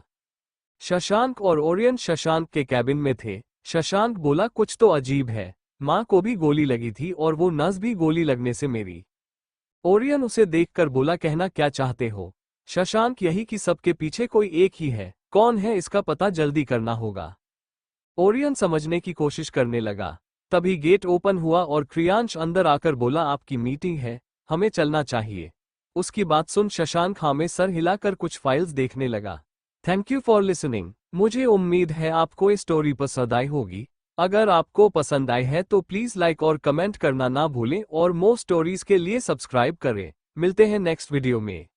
शशांक और ओरियन शशांक के कैबिन में थे। शशांक बोला, कुछ तो अजीब है, मां को भी गोली लगी थी और वो नस भी गोली लगने से मेरी। ओरियन उसे देखकर बोला, कहना क्या चाहते हो? शशांक, यही कि सबके पीछे कोई एक ही है, कौन है इसका पता जल्दी करना होगा। ओरियन समझने की कोशिश करने लगा। तभी गेट ओपन हुआ और क्रियांश अंदर आकर बोला, आपकी मीटिंग है, हमें चलना चाहिए। उसकी बात सुन शशांक हाँ में सर हिलाकर कुछ फाइल्स देखने लगा। Thank you for listening. मुझे उम्मीद है आपको ये स्टोरी पसंद आई होगी। अगर आपको पसंद आई है तो प्लीज लाइक और कमेंट करना ना भूलें और मोर स्टोरीज के लिए सब्सक्राइब करें। मिलते हैं नेक्स्ट वीडियो में।